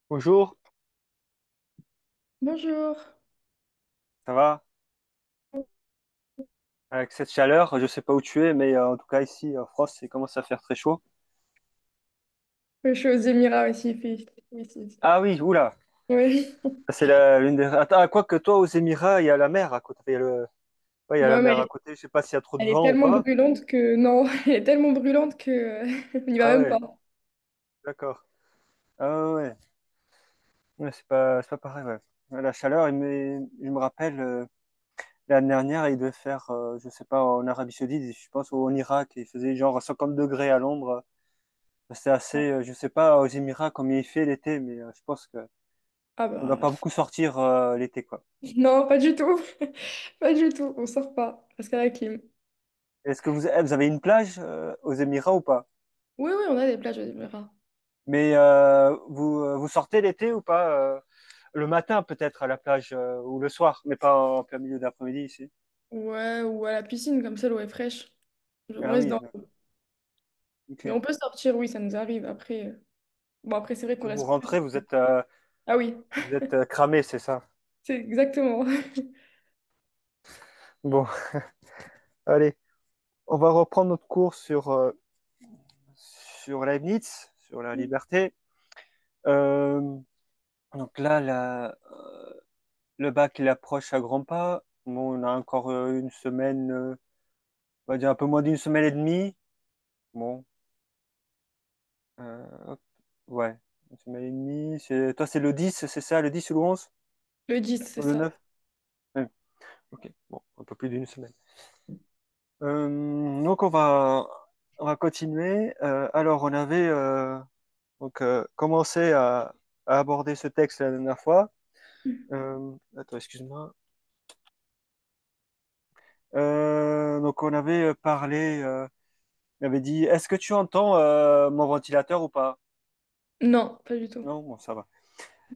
Bonjour, Bonjour. ça va? Avec cette chaleur, je sais pas où tu es, mais en tout cas ici en France, il commence à faire très chaud. Je suis aux Émirats aussi, il fait chaud ici. Ah oui, oula, Oui. c'est l'une des. Attends, quoi que toi aux Émirats, il y a la mer à côté. Ouais, il y a la Ouais, mais mer à côté. Je sais pas s'il y a trop de elle est vent ou tellement pas. brûlante que... Non, elle est tellement brûlante que on n'y va Ah même ouais, pas. d'accord. Ah ouais, ouais, c'est pas pareil. Ouais. La chaleur, il me rappelle l'année dernière, il devait faire, je sais pas, en Arabie Saoudite, je pense, ou en Irak, il faisait genre 50 degrés à l'ombre. C'est assez, je sais pas aux Émirats combien il fait l'été, mais je pense que Ah on doit bah... pas beaucoup sortir l'été, quoi. Non, pas du tout. Pas du tout, on sort pas. Parce qu'à la clim. Est-ce que vous avez une plage aux Émirats ou pas? Oui, oui, on a des plages aux Émirats. Mais vous sortez l'été ou pas? Le matin peut-être à la plage ou le soir, mais pas en plein milieu d'après-midi ici. Ouais, ou à la piscine, comme ça l'eau est fraîche. On Ah reste oui, dans d'accord. l'eau. Ok. Mais on peut sortir, oui, ça nous arrive. Après, bon, après c'est vrai qu'on Quand vous reste plus. rentrez, Ah oui, vous êtes cramé, c'est ça? c'est exactement. Bon, allez, on va reprendre notre cours sur Leibniz, sur la liberté. Euh, donc là, le bac, il approche à grands pas. Bon, on a encore une semaine, on va dire un peu moins d'une semaine et demie. Bon, hop, ouais, une semaine et demie. Toi, c'est le 10, c'est ça, le 10 ou le 11 Le 10, c'est ou le ça. 9? Ouais, ok, bon, un peu plus d'une semaine. Donc, on va continuer. Alors, on avait commencé à aborder ce texte la dernière fois. Attends, excuse-moi. Donc, on avait parlé. Il avait dit, est-ce que tu entends mon ventilateur ou pas? Non, pas du tout. Non, bon, ça va.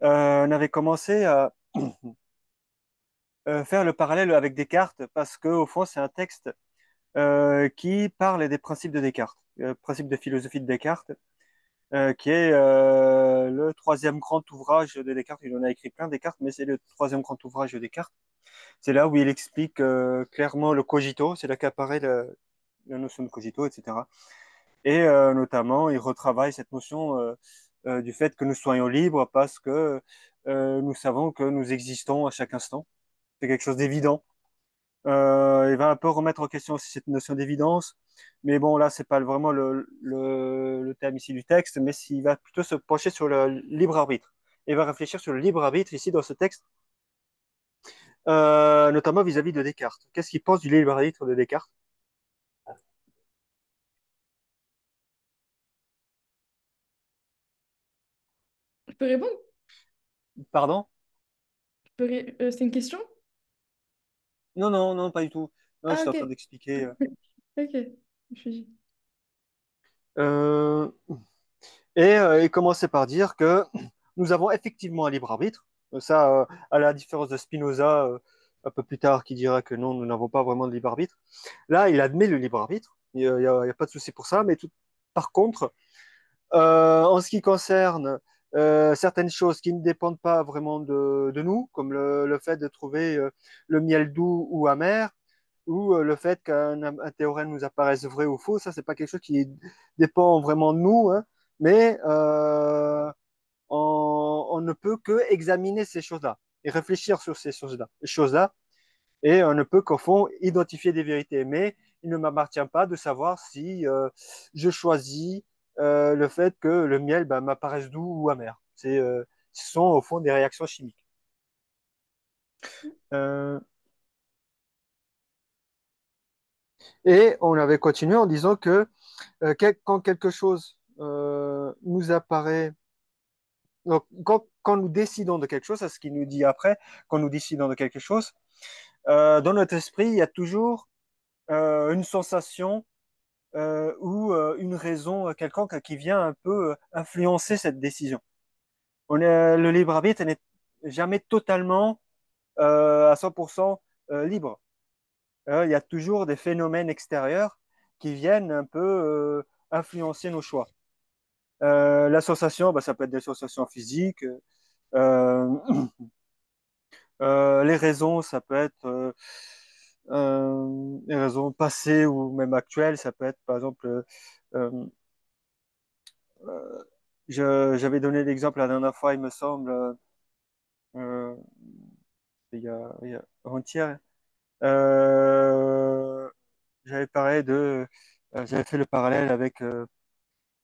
On avait commencé à faire le parallèle avec Descartes parce que au fond, c'est un texte qui parle des principes de Descartes, principe de philosophie de Descartes, qui est le troisième grand ouvrage de Descartes. Il en a écrit plein, Descartes, mais c'est le troisième grand ouvrage de Descartes. C'est là où il explique clairement le cogito, c'est là qu'apparaît la notion de cogito, etc. Et notamment, il retravaille cette notion du fait que nous soyons libres parce que nous savons que nous existons à chaque instant. C'est quelque chose d'évident. Il va un peu remettre en question aussi cette notion d'évidence. Mais bon, là, c'est pas vraiment le thème ici du texte, mais il va plutôt se pencher sur le libre arbitre. Il va réfléchir sur le libre arbitre ici dans ce texte, notamment vis-à-vis de Descartes. Qu'est-ce qu'il pense du libre arbitre de Descartes? Je peux répondre? Pardon? C'est une question? Non, non, non, pas du tout. Non, Ah, j'étais en train ok. d'expliquer. Ok. Je suis... Euh, Et il commençait par dire que nous avons effectivement un libre arbitre. Ça, à la différence de Spinoza, un peu plus tard, qui dira que non, nous n'avons pas vraiment de libre arbitre. Là, il admet le libre arbitre. Il y a pas de souci pour ça. Par contre, en ce qui concerne certaines choses qui ne dépendent pas vraiment de nous, comme le fait de trouver le miel doux ou amer, ou le fait qu'un théorème nous apparaisse vrai ou faux, ça, c'est pas quelque chose qui dépend vraiment de nous, hein, mais on ne peut que examiner ces choses-là et réfléchir sur ces choses-là, et on ne peut qu'au fond identifier des vérités. Mais il ne m'appartient pas de savoir si je choisis le fait que le miel ben, m'apparaisse doux ou amer. Ce sont au fond des réactions chimiques. Euh, Et on avait continué en disant que quand quelque chose nous apparaît, donc quand nous décidons de quelque chose, c'est ce qu'il nous dit après, quand nous décidons de quelque chose, dans notre esprit, il y a toujours une sensation ou une raison quelconque qui vient un peu influencer cette décision. Le libre arbitre n'est jamais totalement à 100% libre. Il y a toujours des phénomènes extérieurs qui viennent un peu influencer nos choix. L'association, bah, ça peut être des associations physiques. Euh, les raisons, ça peut être les raisons passées ou même actuelles. Ça peut être, par exemple, euh, euh, j'avais donné l'exemple la dernière fois, il me semble, euh, avant-hier. Euh, j'avais parlé j'avais fait le parallèle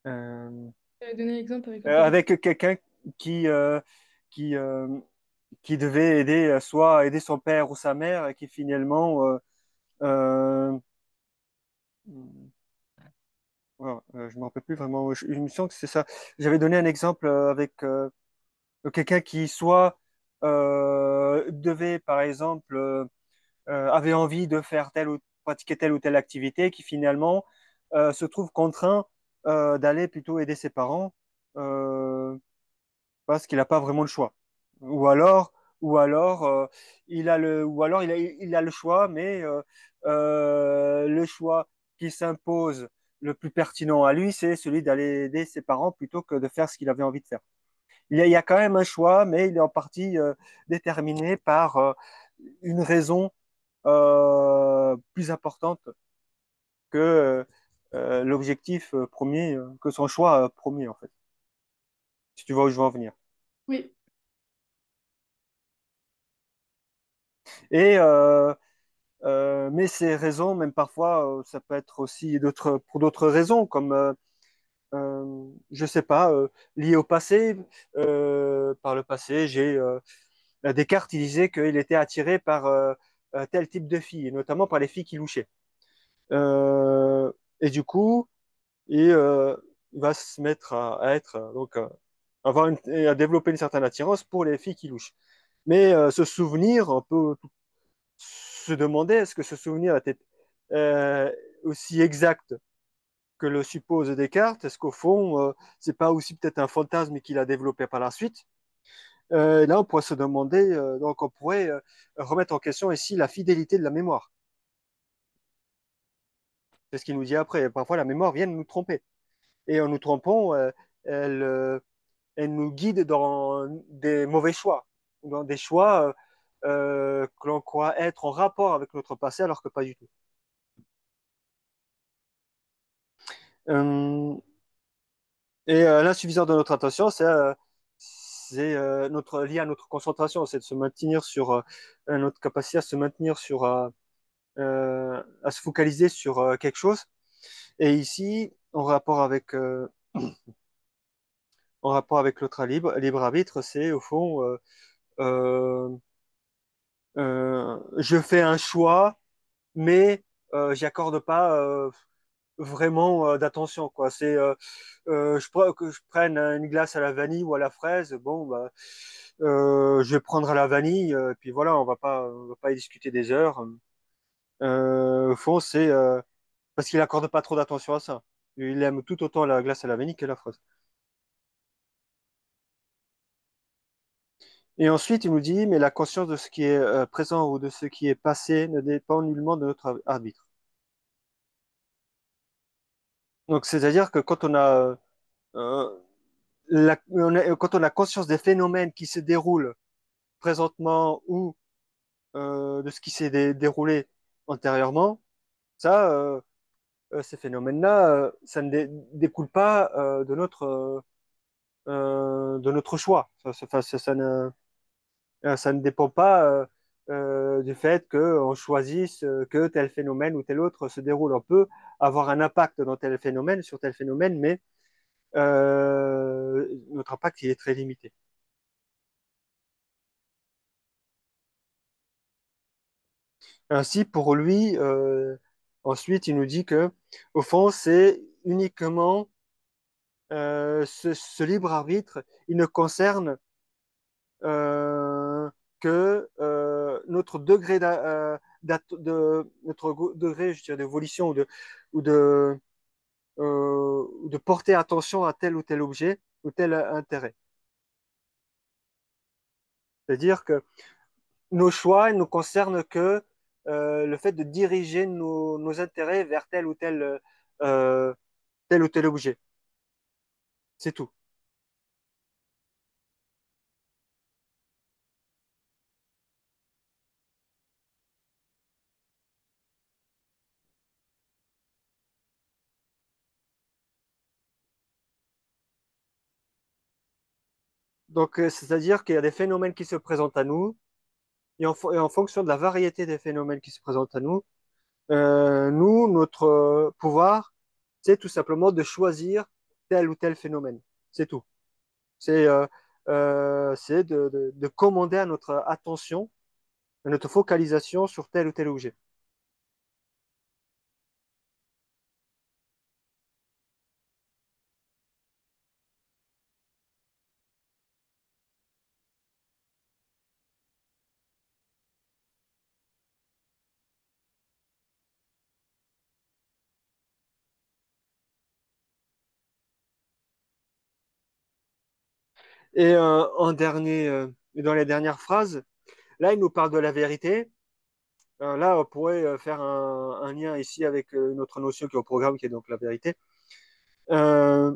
euh, Donner l'exemple avec lequel. avec quelqu'un qui, euh, qui, euh, qui devait aider, soit aider son père ou sa mère, et qui finalement, euh, voilà, je ne me rappelle plus vraiment, il me semble que c'est ça. J'avais donné un exemple avec quelqu'un qui soit devait, par exemple, avait envie de faire telle ou pratiquer telle ou telle activité, qui finalement se trouve contraint d'aller plutôt aider ses parents parce qu'il n'a pas vraiment le choix. Ou alors, ou alors, il a le choix, mais le choix qui s'impose le plus pertinent à lui, c'est celui d'aller aider ses parents plutôt que de faire ce qu'il avait envie de faire. Il y a quand même un choix, mais il est en partie déterminé par une raison plus importante que l'objectif premier, que son choix premier, en fait. Si tu vois où je veux en venir. Oui, Et, mais ces raisons, même parfois, ça peut être aussi pour d'autres raisons, comme, je sais pas, liées au passé. Par le passé, Descartes, il disait qu'il était attiré par tel type de filles, et notamment par les filles qui louchaient. Euh, et du coup, il va se mettre à être, et à développer une certaine attirance pour les filles qui louchent. Mais ce souvenir, on peut se demander, est-ce que ce souvenir était euh, aussi exact que le suppose Descartes? Est-ce qu'au fond, c'est pas aussi peut-être un fantasme qu'il a développé par la suite? Là, on pourrait se demander, donc on pourrait remettre en question ici la fidélité de la mémoire. C'est ce qu'il nous dit après. Parfois, la mémoire vient nous tromper. Et en nous trompant, elle, euh, elle nous guide dans des mauvais choix, dans des choix que l'on croit être en rapport avec notre passé, alors que pas du tout. Euh, l'insuffisance de notre attention, c'est lié à notre concentration, c'est de se maintenir sur notre capacité à se maintenir à se focaliser sur quelque chose. Et ici, en rapport avec l'autre libre arbitre, c'est au fond, euh, je fais un choix, mais j'y accorde pas vraiment d'attention, quoi. Que je prenne une glace à la vanille ou à la fraise, bon, bah, je vais prendre à la vanille, puis voilà, on va pas y discuter des heures. Au fond, c'est parce qu'il accorde pas trop d'attention à ça. Il aime tout autant la glace à la vanille que la fraise. Et ensuite, il nous dit, mais la conscience de ce qui est présent ou de ce qui est passé ne dépend nullement de notre arbitre. Donc, c'est-à-dire que euh, quand on a conscience des phénomènes qui se déroulent présentement ou de ce qui s'est déroulé antérieurement, ça, ces phénomènes-là, ça ne découle pas de notre choix. Ça ne dépend pas du fait qu'on choisisse que tel phénomène ou tel autre se déroule. On peut avoir un impact dans tel phénomène, sur tel phénomène, mais notre impact il est très limité. Ainsi, pour lui, Ensuite, il nous dit que, au fond, c'est uniquement ce libre arbitre, il ne concerne euh, que notre degré degré, je dirais, d'évolution ou de porter attention à tel ou tel objet ou tel intérêt. C'est-à-dire que nos choix ne concernent que le fait de diriger nos intérêts vers euh, tel ou tel objet. C'est tout. Donc, c'est-à-dire qu'il y a des phénomènes qui se présentent à nous, et en fonction de la variété des phénomènes qui se présentent à nous, nous, notre pouvoir, c'est tout simplement de choisir tel ou tel phénomène. C'est tout. C'est de commander à notre attention, à notre focalisation sur tel ou tel objet. Et dans les dernières phrases, là, il nous parle de la vérité. Là, on pourrait faire un lien ici avec une autre notion qui est au programme, qui est donc la vérité. Euh,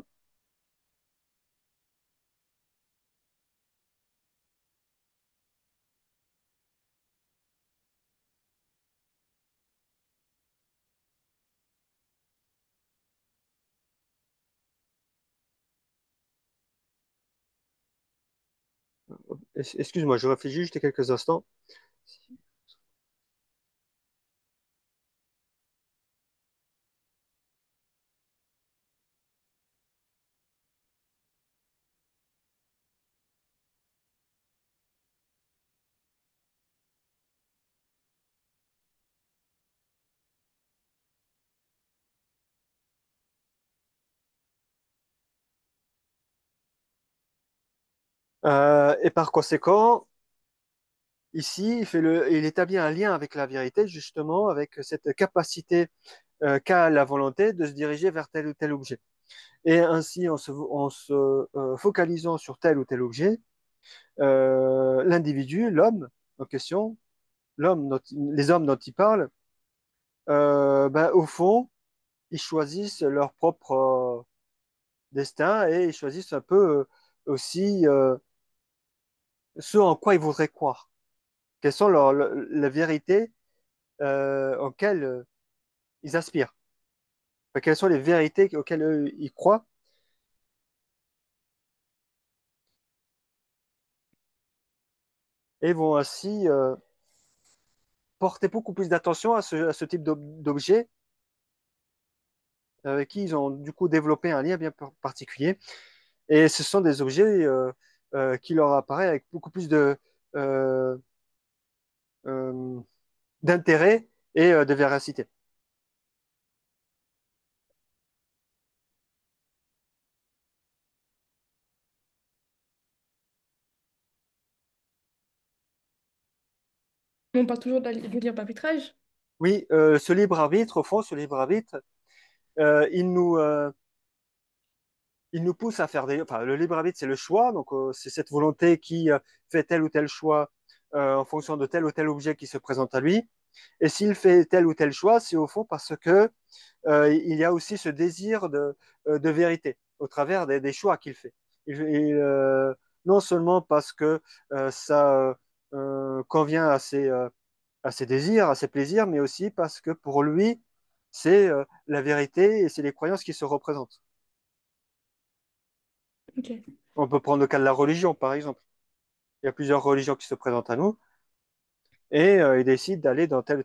Excuse-moi, je réfléchis juste quelques instants. Et par conséquent, ici, il établit un lien avec la vérité, justement, avec cette capacité qu'a la volonté de se diriger vers tel ou tel objet. Et ainsi, en se focalisant sur tel ou tel objet, l'individu, l'homme en question, les hommes dont il parle, ben, au fond, ils choisissent leur propre destin et ils choisissent un peu aussi ce en quoi ils voudraient croire. Quelles sont la vérité auxquelles ils aspirent. Enfin, quelles sont les vérités auxquelles ils croient et vont ainsi porter beaucoup plus d'attention à ce type d'objet avec qui ils ont du coup développé un lien bien particulier. Et ce sont des objets qui leur apparaissent avec beaucoup plus euh, euh, d'intérêt et de véracité. On parle toujours du libre arbitrage. Oui, ce libre arbitre, au fond, ce libre arbitre, euh, il nous, euh, il nous pousse à faire des... Enfin, le libre arbitre, c'est le choix, donc c'est cette volonté qui fait tel ou tel choix en fonction de tel ou tel objet qui se présente à lui. Et s'il fait tel ou tel choix, c'est au fond parce que il y a aussi ce désir de vérité au travers des choix qu'il fait. Non seulement parce que ça convient à ses désirs, à ses plaisirs, mais aussi parce que pour lui, c'est la vérité et c'est les croyances qui se représentent. Ok. On peut prendre le cas de la religion, par exemple. Il y a plusieurs religions qui se présentent à nous et il décide d'aller dans telle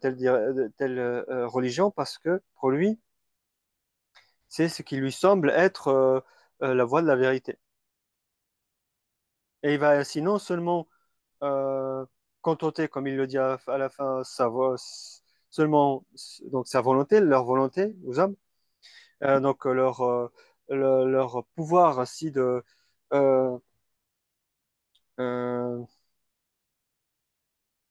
religion parce que pour lui, c'est ce qui lui semble être la voie de la vérité. Et il va ainsi non seulement euh, contenter, comme il le dit à la fin, seulement donc sa volonté, leur volonté aux hommes, donc leur pouvoir ainsi euh, euh,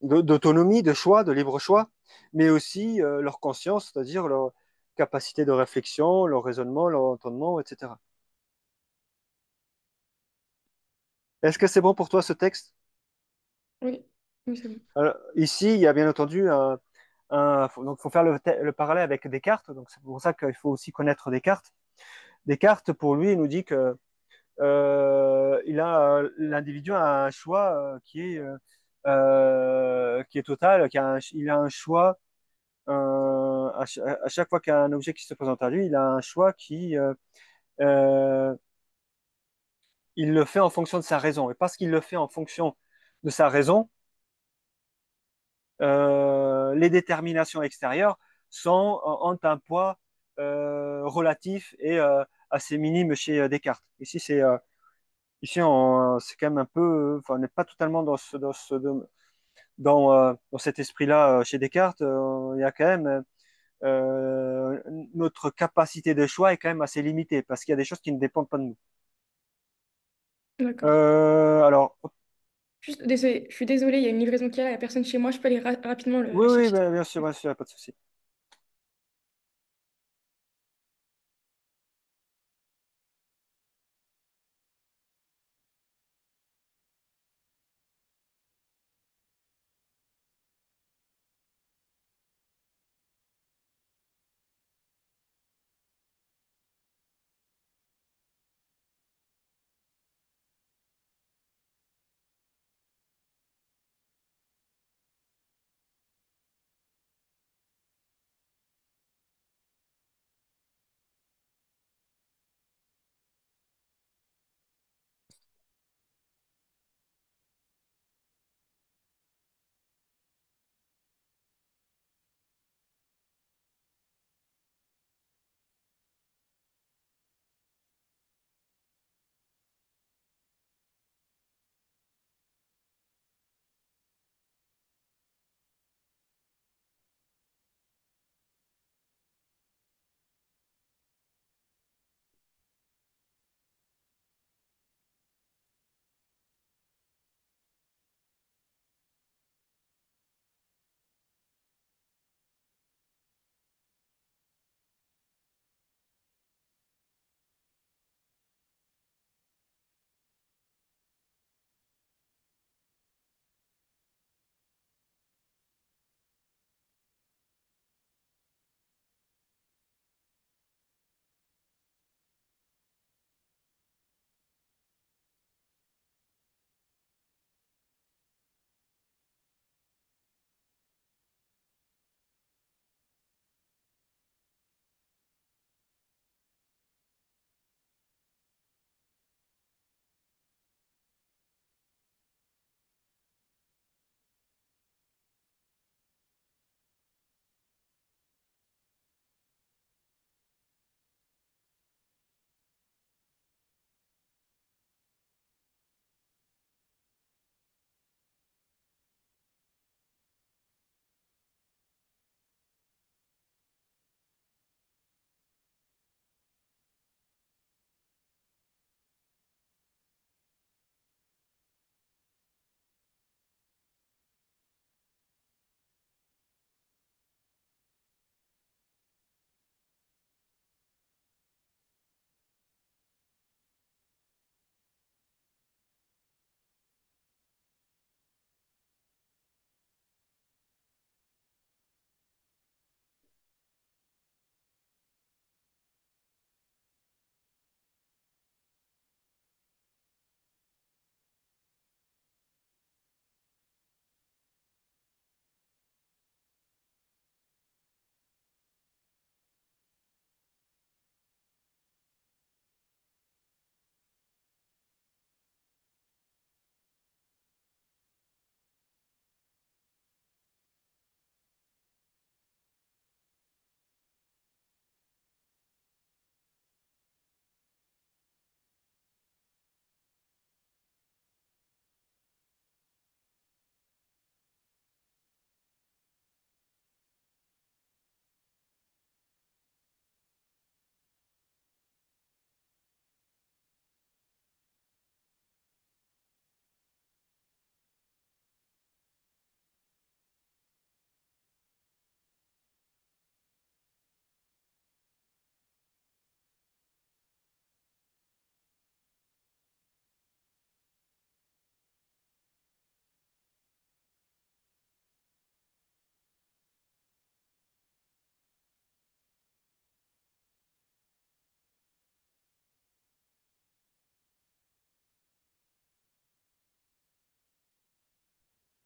d'autonomie, de choix, de libre choix, mais aussi leur conscience, c'est-à-dire leur capacité de réflexion, leur raisonnement, leur entendement, etc. Est-ce que c'est bon pour toi ce texte? Oui, oui, c'est bon. Alors, ici, il y a bien entendu donc faut faire le parallèle avec Descartes, donc c'est pour ça qu'il faut aussi connaître Descartes. Descartes, pour lui, il nous dit que l'individu a un choix qui est total, il a un choix à chaque fois qu'il y a un objet qui se présente à lui, il a un choix euh, il le fait en fonction de sa raison. Et parce qu'il le fait en fonction de sa raison, les déterminations extérieures ont un poids relatif et assez minime chez Descartes. C'est quand même un peu, enfin, on n'est pas totalement dans cet esprit-là chez Descartes. Il y a quand même notre capacité de choix est quand même assez limitée parce qu'il y a des choses qui ne dépendent pas de nous. D'accord. Alors, Juste, désolé, je suis désolée, il y a une livraison qui est là, il n'y a personne chez moi, je peux aller rapidement oui, la oui, chercher. bien sûr, pas de souci.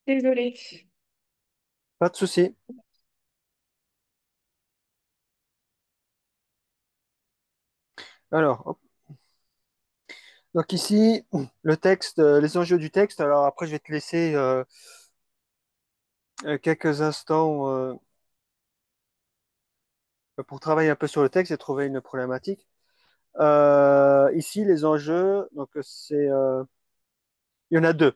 Désolée. Pas de souci. Alors, hop. Donc ici, le texte, les enjeux du texte. Alors après, je vais te laisser quelques instants pour travailler un peu sur le texte et trouver une problématique. Ici, les enjeux, donc il y en a deux.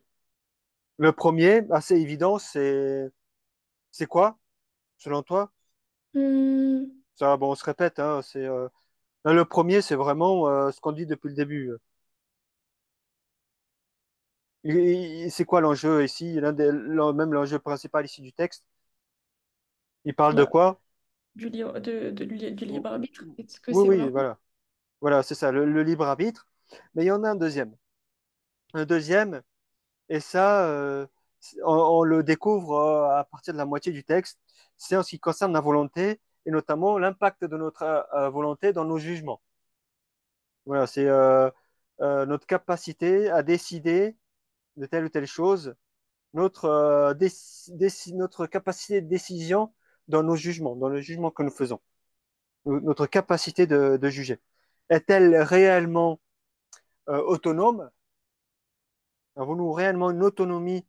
Le premier, assez évident, c'est quoi, selon toi? Hmm, Ça, bon, on se répète, hein, le premier, c'est vraiment ce qu'on dit depuis le début. C'est quoi l'enjeu ici? Même l'enjeu principal ici du texte. Il parle de bah, quoi? du libre arbitre. Est-ce que Oui, c'est oui, vraiment... voilà. Voilà, c'est ça, le libre arbitre. Mais il y en a un deuxième. Un deuxième, et ça, on le découvre à partir de la moitié du texte. C'est en ce qui concerne la volonté, et notamment l'impact de notre volonté dans nos jugements. Voilà, c'est notre capacité à décider de telle ou telle chose, notre capacité de décision dans nos jugements, dans le jugement que nous faisons, notre capacité de juger. Est-elle réellement autonome? Avons-nous réellement une autonomie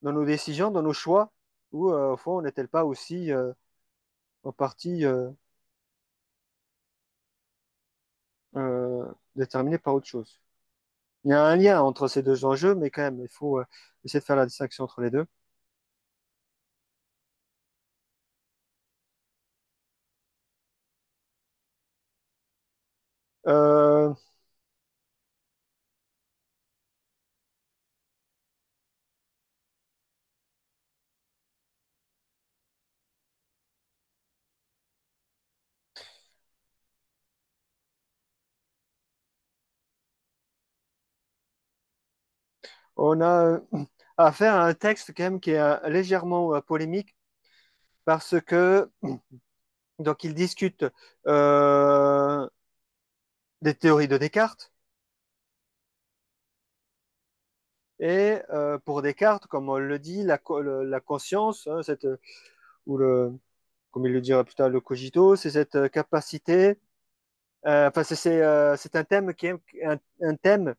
dans nos décisions, dans nos choix, ou au fond, n'est-elle pas aussi en partie déterminée par autre chose? Il y a un lien entre ces deux enjeux, mais quand même, il faut essayer de faire la distinction entre les deux. Euh, on a affaire à un texte quand même qui est légèrement polémique parce que donc il discute euh, des théories de Descartes et pour Descartes, comme on le dit, la conscience, hein, ou comme il le dira plus tard, le cogito, c'est cette capacité. Enfin, c'est un thème qui est un thème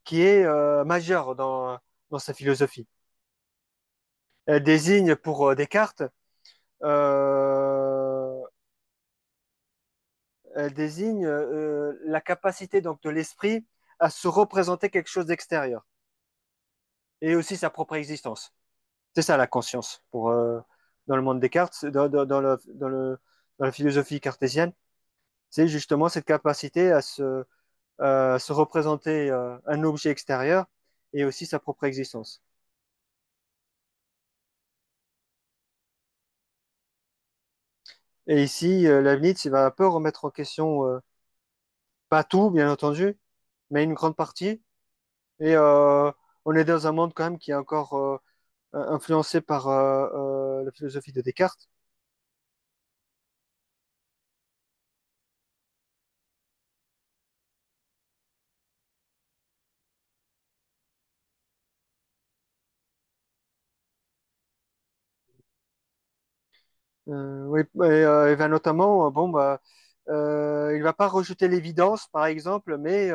qui est majeur dans sa philosophie. Elle désigne pour Descartes, euh, elle désigne la capacité donc de l'esprit à se représenter quelque chose d'extérieur et aussi sa propre existence. C'est ça la conscience pour dans le monde Descartes, dans la philosophie cartésienne, c'est justement cette capacité à se représenter un objet extérieur et aussi sa propre existence. Et ici, Leibniz, il va un peu remettre en question, pas tout, bien entendu, mais une grande partie. Et on est dans un monde quand même qui est encore influencé par la philosophie de Descartes. Oui, il va notamment, bon, bah, il va pas rejeter l'évidence, par exemple, mais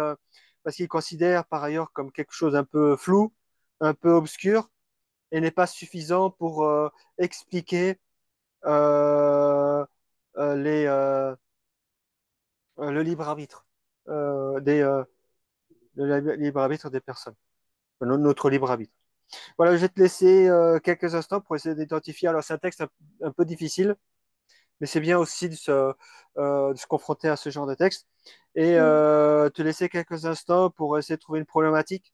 parce qu'il considère par ailleurs comme quelque chose un peu flou, un peu obscur, et n'est pas suffisant pour expliquer euh, les, le libre arbitre le libre arbitre des personnes, notre libre arbitre. Voilà, je vais te laisser quelques instants pour essayer d'identifier. Alors, c'est un texte un peu difficile, mais c'est bien aussi de se confronter à ce genre de texte et hmm, te laisser quelques instants pour essayer de trouver une problématique.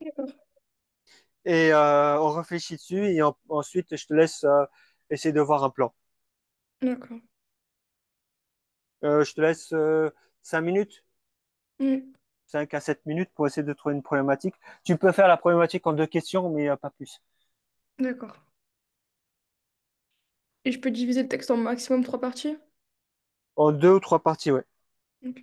d'accord, Et on réfléchit dessus et ensuite, je te laisse essayer de voir un plan. d'accord. Je te laisse 5 minutes, Hmm, 5 à 7 minutes pour essayer de trouver une problématique. Tu peux faire la problématique en deux questions, mais pas plus. d'accord. Et je peux diviser le texte en maximum 3 parties? En deux ou trois parties, ouais. Ok.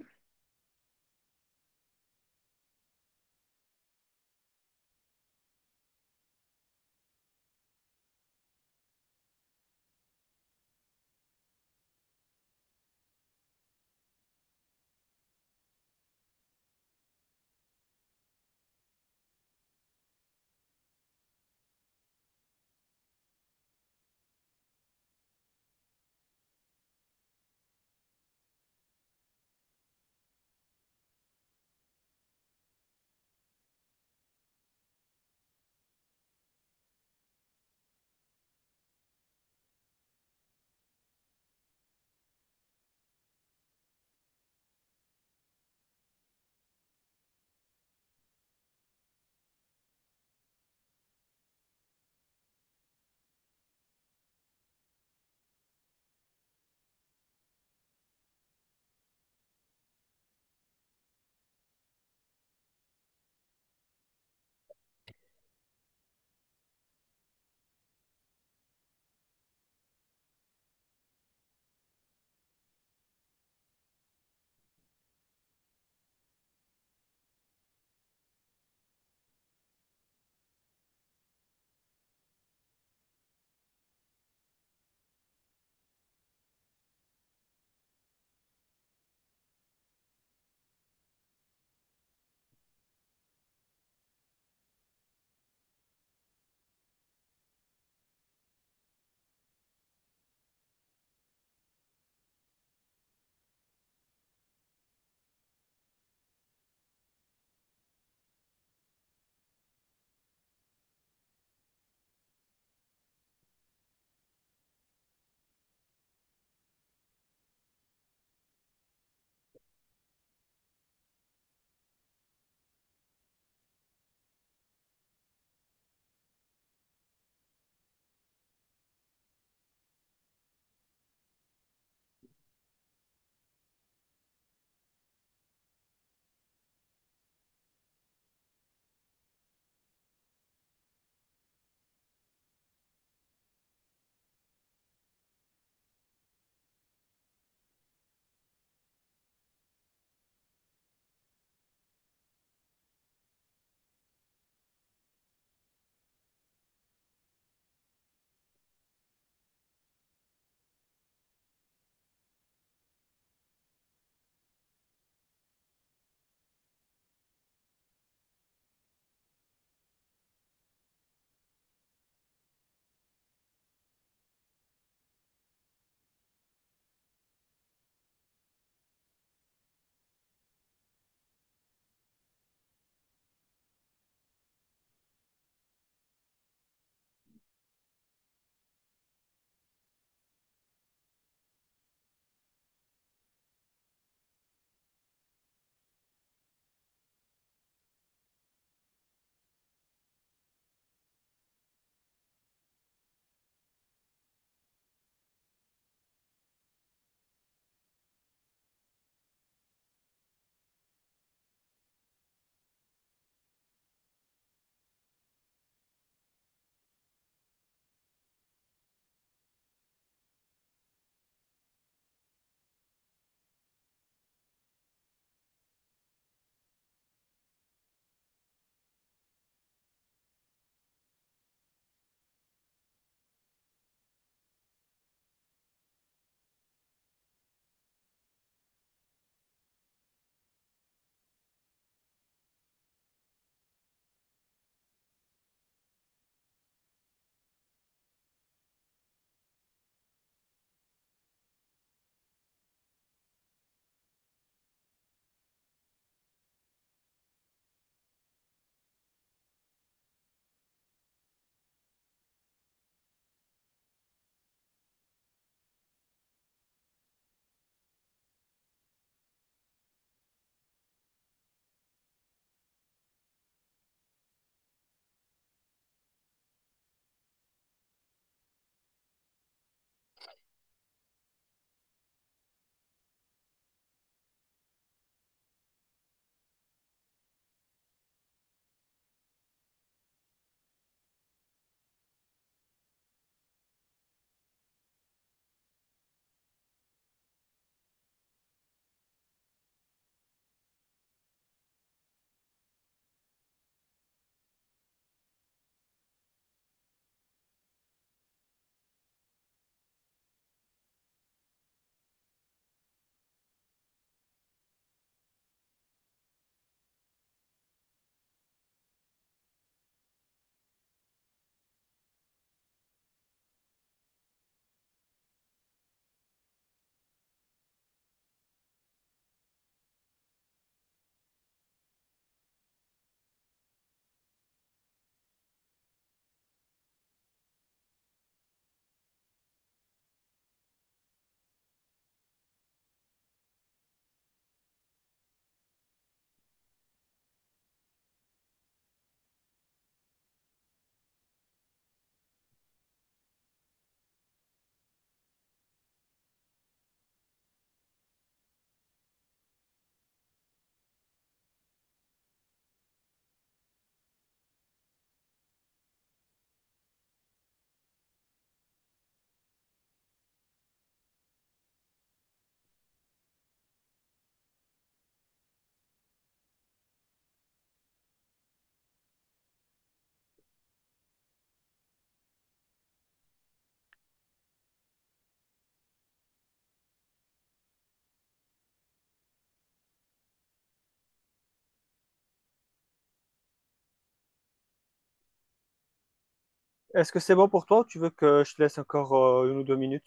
Est-ce que c'est bon pour toi ou tu veux que je te laisse encore 1 ou 2 minutes?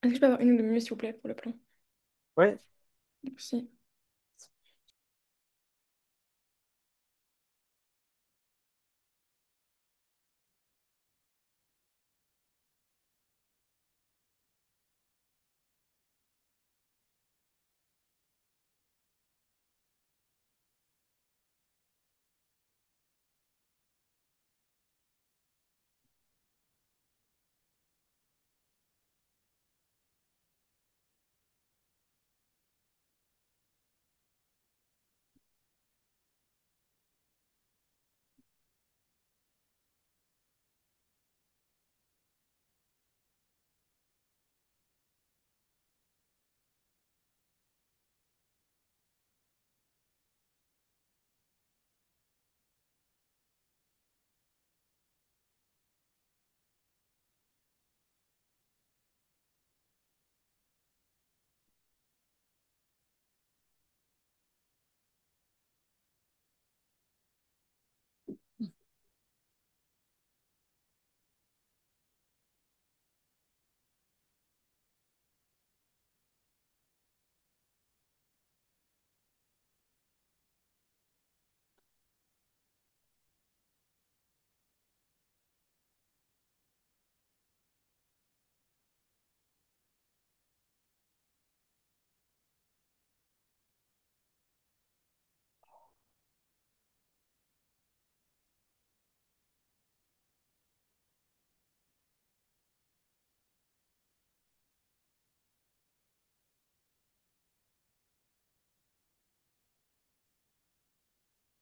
Est-ce que je peux avoir une ou deux minutes, s'il vous plaît, pour le plan? Oui. Merci.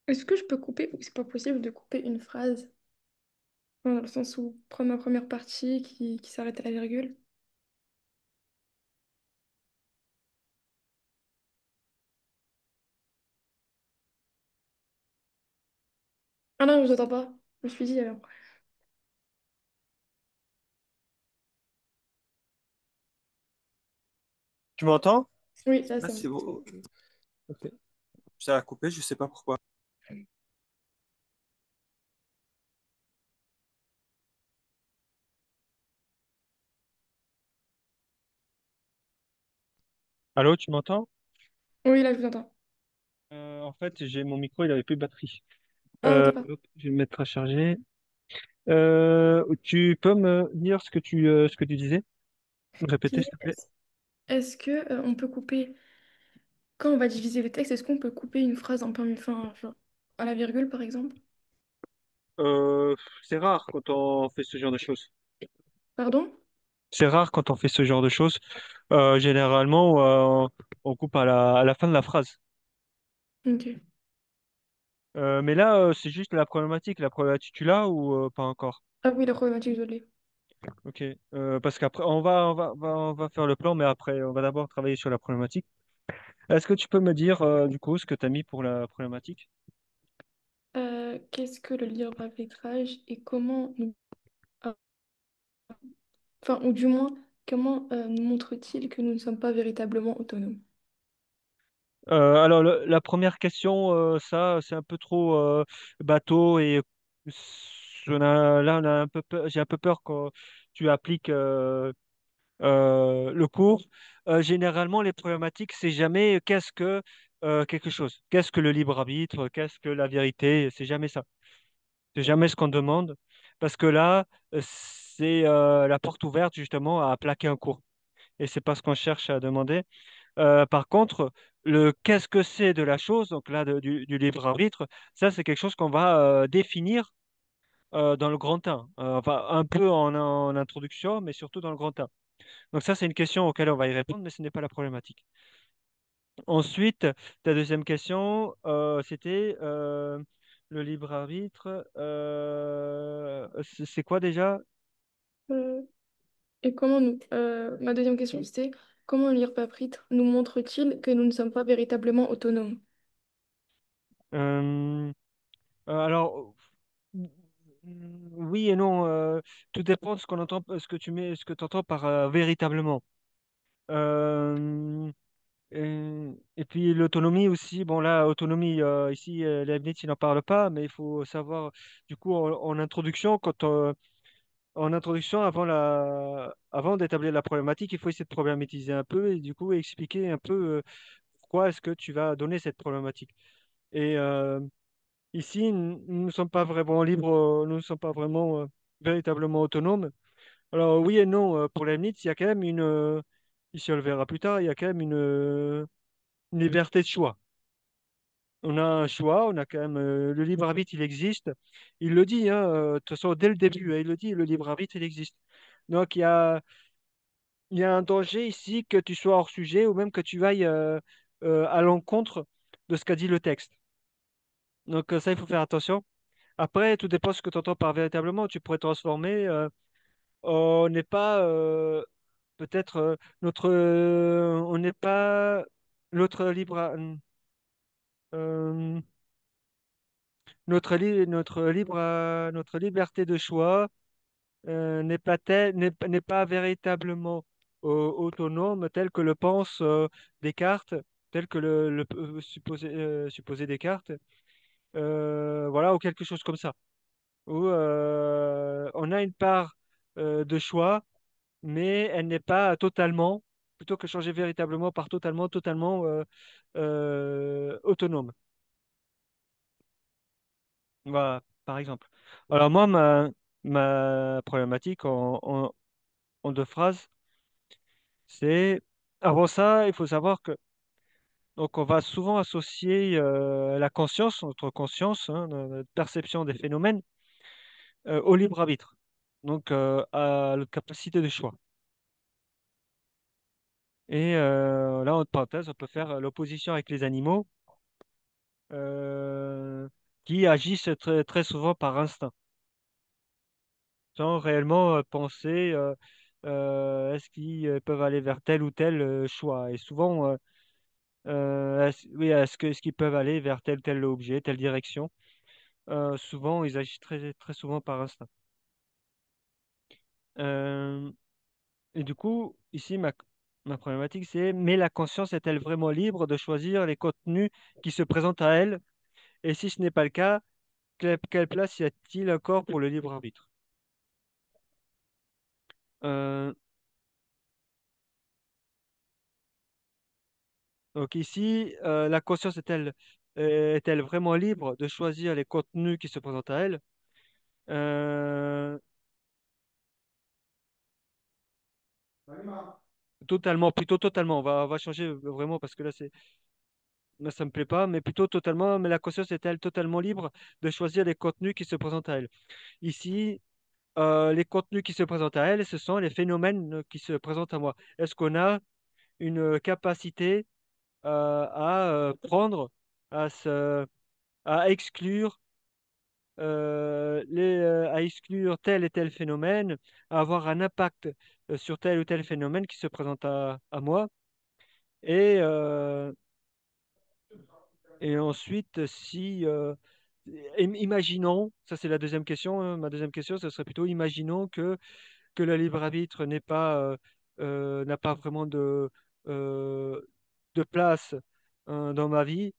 Est-ce que je peux couper ou c'est pas possible de couper une phrase? Enfin, dans le sens où prendre ma première partie qui s'arrête à la virgule. Ah non, je t'entends pas. Je me suis dit alors. Tu m'entends? Oui, là Ah, c'est bon. c'est bon. Ok. Ça a coupé, je sais pas pourquoi. Allô, tu m'entends? Oui, là je vous entends. En fait, j'ai mon micro, il avait plus de batterie. Ah, ok, pas. Hop, je vais me mettre à charger. Tu peux me dire ce que tu disais? Répéter, Qui s'il te plaît. Est-ce que on peut couper, quand on va diviser le texte, est-ce qu'on peut couper une phrase en plein milieu, enfin, genre, à la virgule par exemple? Euh, c'est rare quand on fait ce genre de choses. Pardon? C'est rare quand on fait ce genre de choses. Généralement, on coupe à la fin de la phrase. Ok. Mais là, c'est juste la problématique. La problématique, tu l'as ou pas encore? Ah oui, la problématique, je l'ai. Ok. Parce qu'après, on va faire le plan, mais après, on va d'abord travailler sur la problématique. Est-ce que tu peux me dire, du coup, ce que tu as mis pour la problématique? Qu'est-ce que le libre arbitrage et comment nous... ah, enfin, ou du moins, comment nous montre-t-il que nous ne sommes pas véritablement autonomes? Alors, la première question, ça, c'est un peu trop bateau et là, on a un peu j'ai un peu peur que tu appliques le cours. Généralement, les problématiques, c'est jamais qu'est-ce que quelque chose, qu'est-ce que le libre arbitre, qu'est-ce que la vérité, c'est jamais ça. C'est jamais ce qu'on demande parce que là, c'est la porte ouverte justement à plaquer un cours et c'est pas ce qu'on cherche à demander. Par contre, le qu'est-ce que c'est de la chose, donc là du libre arbitre, ça c'est quelque chose qu'on va définir dans le grand 1. Enfin, un peu en introduction, mais surtout dans le grand 1. Donc ça c'est une question auquel on va y répondre, mais ce n'est pas la problématique. Ensuite, ta deuxième question, c'était le libre arbitre. C'est quoi déjà? Euh, et comment nous... ma deuxième question, c'était comment le libre arbitre nous montre-t-il que nous ne sommes pas véritablement autonomes? Euh, alors, oui et non. Tout dépend de ce qu'on entend, ce que tu mets, ce que tu entends par véritablement. Euh, et puis l'autonomie aussi, bon là, autonomie, ici, Leibniz, il n'en parle pas, mais il faut savoir, du coup, en introduction, en introduction, avant d'établir la problématique, il faut essayer de problématiser un peu et du coup expliquer un peu pourquoi est-ce que tu vas donner cette problématique. Et ici, nous ne sommes pas vraiment libres, nous ne sommes pas vraiment véritablement autonomes. Alors oui et non, pour Leibniz, il y a quand même ici on le verra plus tard, il y a quand même une liberté de choix. On a un choix, on a quand même le libre arbitre, il existe. Il le dit, hein, de toute façon, dès le début, hein, il le dit, le libre arbitre, il existe. Donc il y a un danger ici que tu sois hors sujet ou même que tu ailles à l'encontre de ce qu'a dit le texte. Donc ça, il faut faire attention. Après, tout dépend de ce que tu entends par véritablement. Tu pourrais transformer. On n'est pas peut-être on n'est pas notre euh, notre liberté de choix n'est pas véritablement autonome tel que le pense Descartes, tel que le peut supposer Descartes, voilà, ou quelque chose comme ça, où on a une part de choix, mais elle n'est pas totalement, plutôt que changer véritablement par totalement autonome. Voilà, par exemple. Alors moi, ma problématique en deux phrases, c'est, avant ça, il faut savoir que donc on va souvent associer la conscience, notre conscience, hein, notre perception des phénomènes, au libre arbitre, donc à la capacité de choix. Et là, entre parenthèses, on peut faire l'opposition avec les animaux euh, qui agissent très souvent par instinct, sans réellement penser est-ce qu'ils peuvent aller vers tel ou tel choix. Et souvent, oui, est-ce qu'ils peuvent aller vers tel ou tel objet, telle direction? Souvent, ils agissent très souvent par instinct. Euh, et du coup, ici, ma problématique, c'est, mais la conscience est-elle vraiment libre de choisir les contenus qui se présentent à elle? Et si ce n'est pas le cas, quelle place y a-t-il encore pour le libre arbitre? Euh, donc ici, la conscience est-elle vraiment libre de choisir les contenus qui se présentent à elle? Euh, Totalement, plutôt totalement. On va changer vraiment parce que là, ça me plaît pas, mais plutôt totalement. Mais la conscience est-elle totalement libre de choisir les contenus qui se présentent à elle? Ici, les contenus qui se présentent à elle, ce sont les phénomènes qui se présentent à moi. Est-ce qu'on a une capacité à prendre, à se, à exclure à exclure tel et tel phénomène, à avoir un impact sur tel ou tel phénomène qui se présente à moi. Et, euh, et ensuite, si, imaginons, ça c'est la deuxième question, hein, ma deuxième question, ce serait plutôt imaginons que le libre arbitre n'a pas vraiment euh, de place dans ma vie.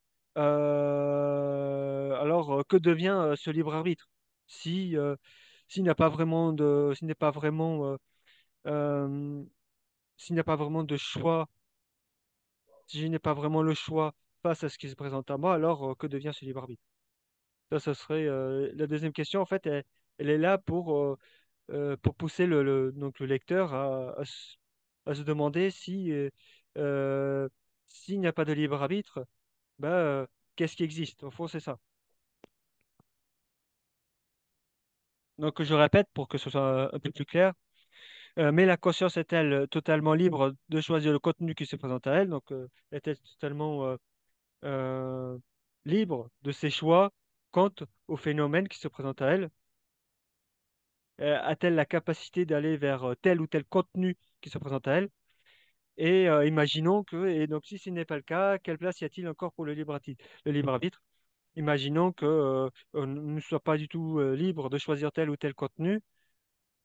Alors, que devient ce libre arbitre si, s'il n'a pas vraiment s'il n'est pas vraiment, euh, s'il n'y a pas vraiment de choix, si je n'ai pas vraiment le choix face à ce qui se présente à moi, alors que devient ce libre arbitre? Ça, ce serait la deuxième question. En fait, elle est là pour pousser donc le lecteur à se demander si, euh, s'il n'y a pas de libre arbitre, bah, qu'est-ce qui existe? Au fond, c'est ça. Donc, je répète pour que ce soit un peu plus clair. Mais la conscience est-elle totalement libre de choisir le contenu qui se présente à elle? Donc, est-elle totalement euh, libre de ses choix quant au phénomène qui se présente à elle? A-t-elle la capacité d'aller vers tel ou tel contenu qui se présente à elle? Et imaginons que, et donc si ce n'est pas le cas, quelle place y a-t-il encore pour le libre arbitre? Imaginons que on ne soit pas du tout libre de choisir tel ou tel contenu.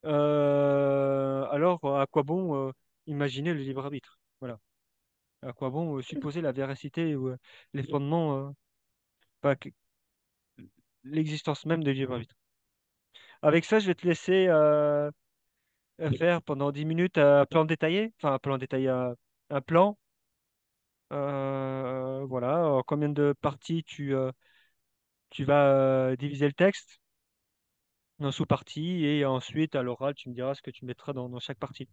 Alors, à quoi bon imaginer le libre arbitre? Voilà. À quoi bon supposer la véracité ou les fondements, pas que- l'existence même de libre arbitre. Avec ça, je vais te laisser faire pendant 10 minutes un plan détaillé, enfin un plan détaillé, un plan. Voilà, en combien de parties tu vas diviser le texte en sous-parties et ensuite à l'oral, tu me diras ce que tu mettras dans chaque partie.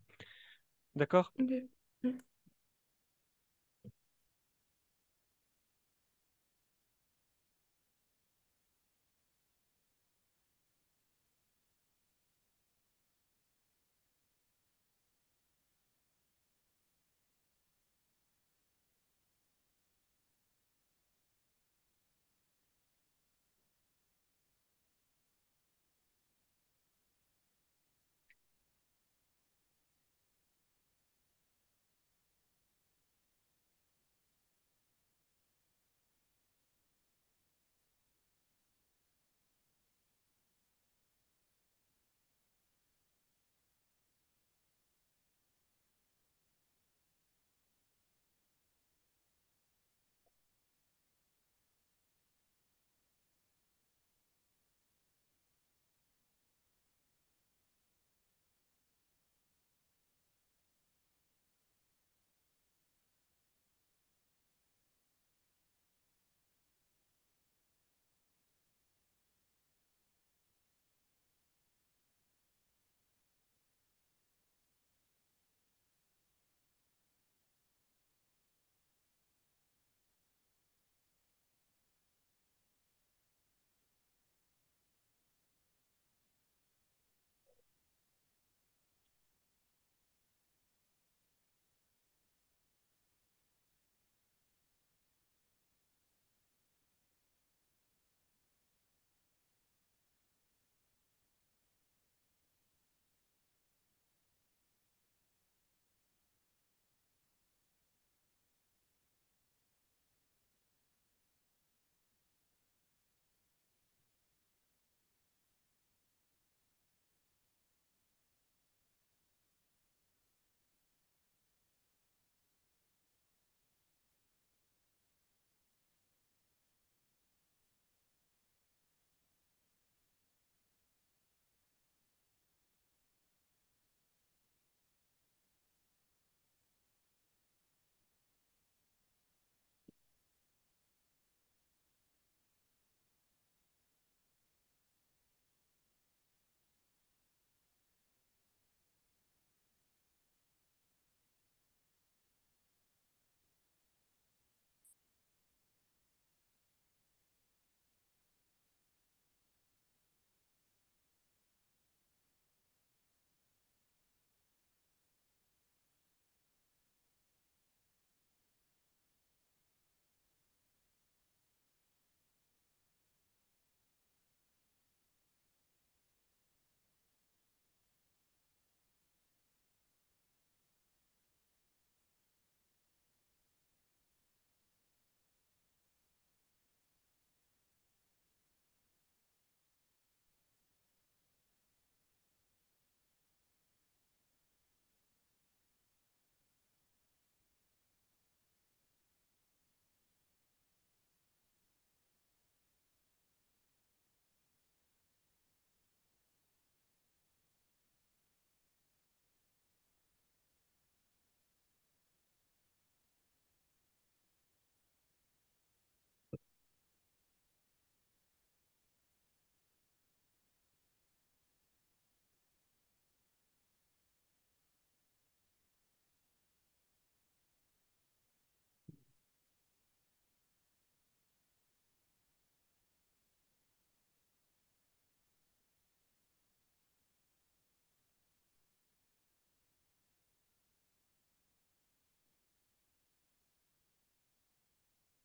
D'accord? Ok. Ouais.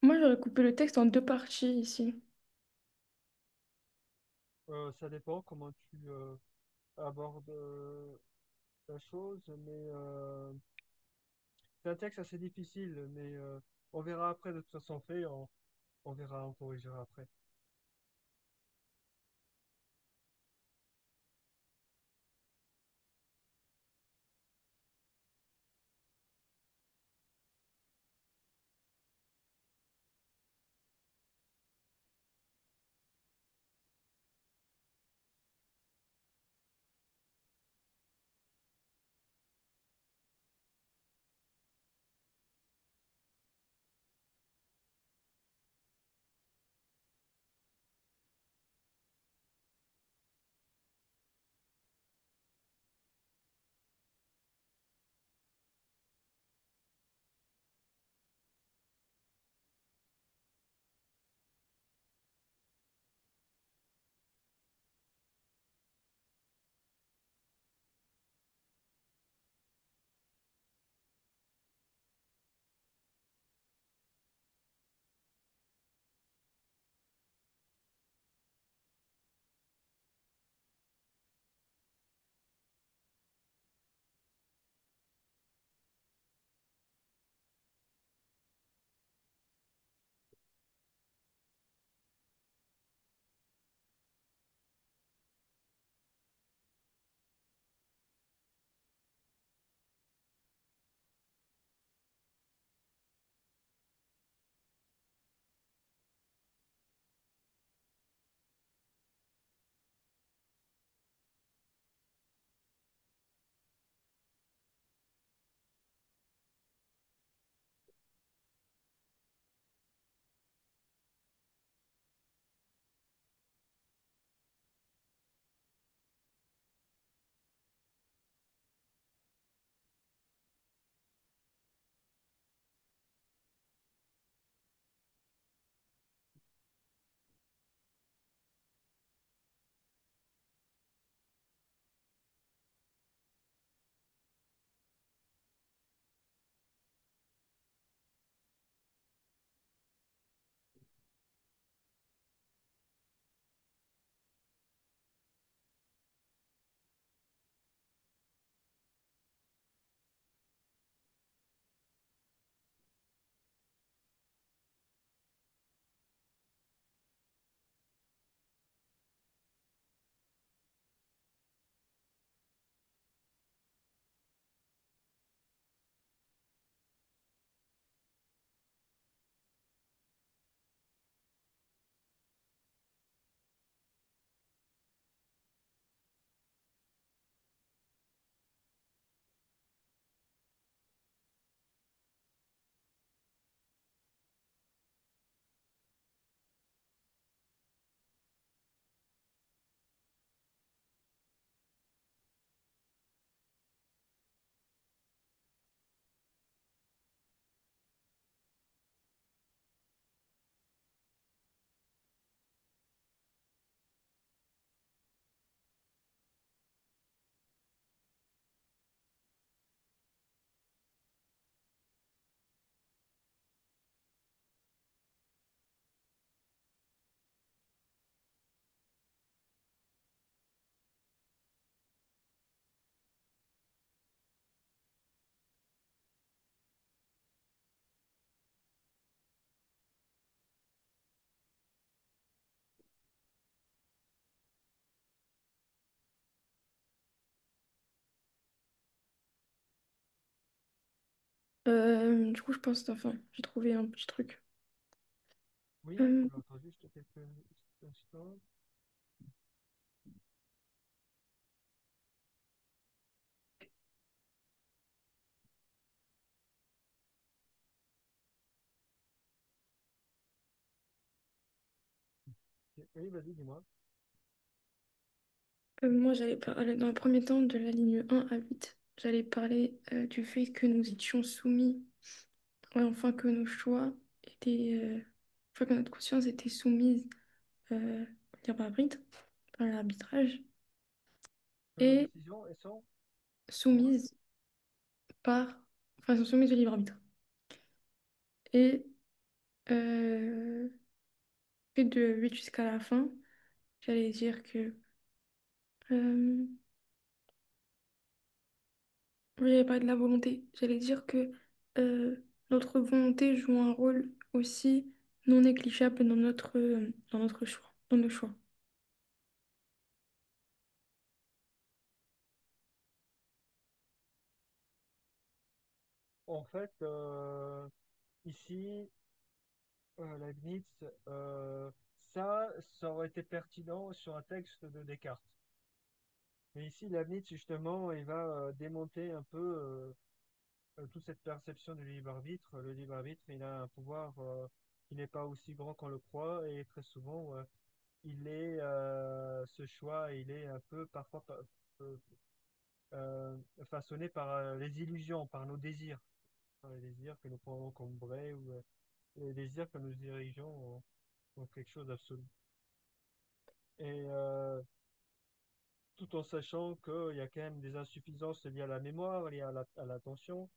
Moi, j'aurais coupé le texte en deux parties ici. Ça dépend comment tu abordes la chose, mais c'est un texte assez difficile, mais on verra après de toute façon fait, on verra, on corrigera après. Du coup, je pense, enfin, j'ai trouvé un petit truc. Oui, Euh, alors attends juste quelques instants. Oui, vas-y, dis-moi. Moi, j'allais parler dans le premier temps de la ligne 1 à 8. J'allais parler du fait que nous étions soumis, ouais, enfin que nos choix étaient, enfin que notre conscience était soumise au libre arbitre, par l'arbitrage, Que nos et décisions, elles sont quoi? soumise par, enfin, sont soumises au libre arbitre. Et euh, fait de 8 jusqu'à la fin, j'allais dire que euh, oui, j'allais parler de la volonté. J'allais dire que notre volonté joue un rôle aussi non négligeable dans notre choix, dans nos choix. En fait, ici, Leibniz, ça aurait été pertinent sur un texte de Descartes. Mais ici, Leibniz, justement, il va démonter un peu toute cette perception du libre arbitre. Le libre arbitre, il a un pouvoir qui n'est pas aussi grand qu'on le croit, et très souvent, ce choix, il est un peu parfois euh, façonné par les illusions, par nos désirs. Par les désirs que nous prenons comme vrais ou les désirs que nous dirigeons en quelque chose d'absolu. Et tout en sachant qu'il y a quand même des insuffisances liées à la mémoire, liées à l'attention,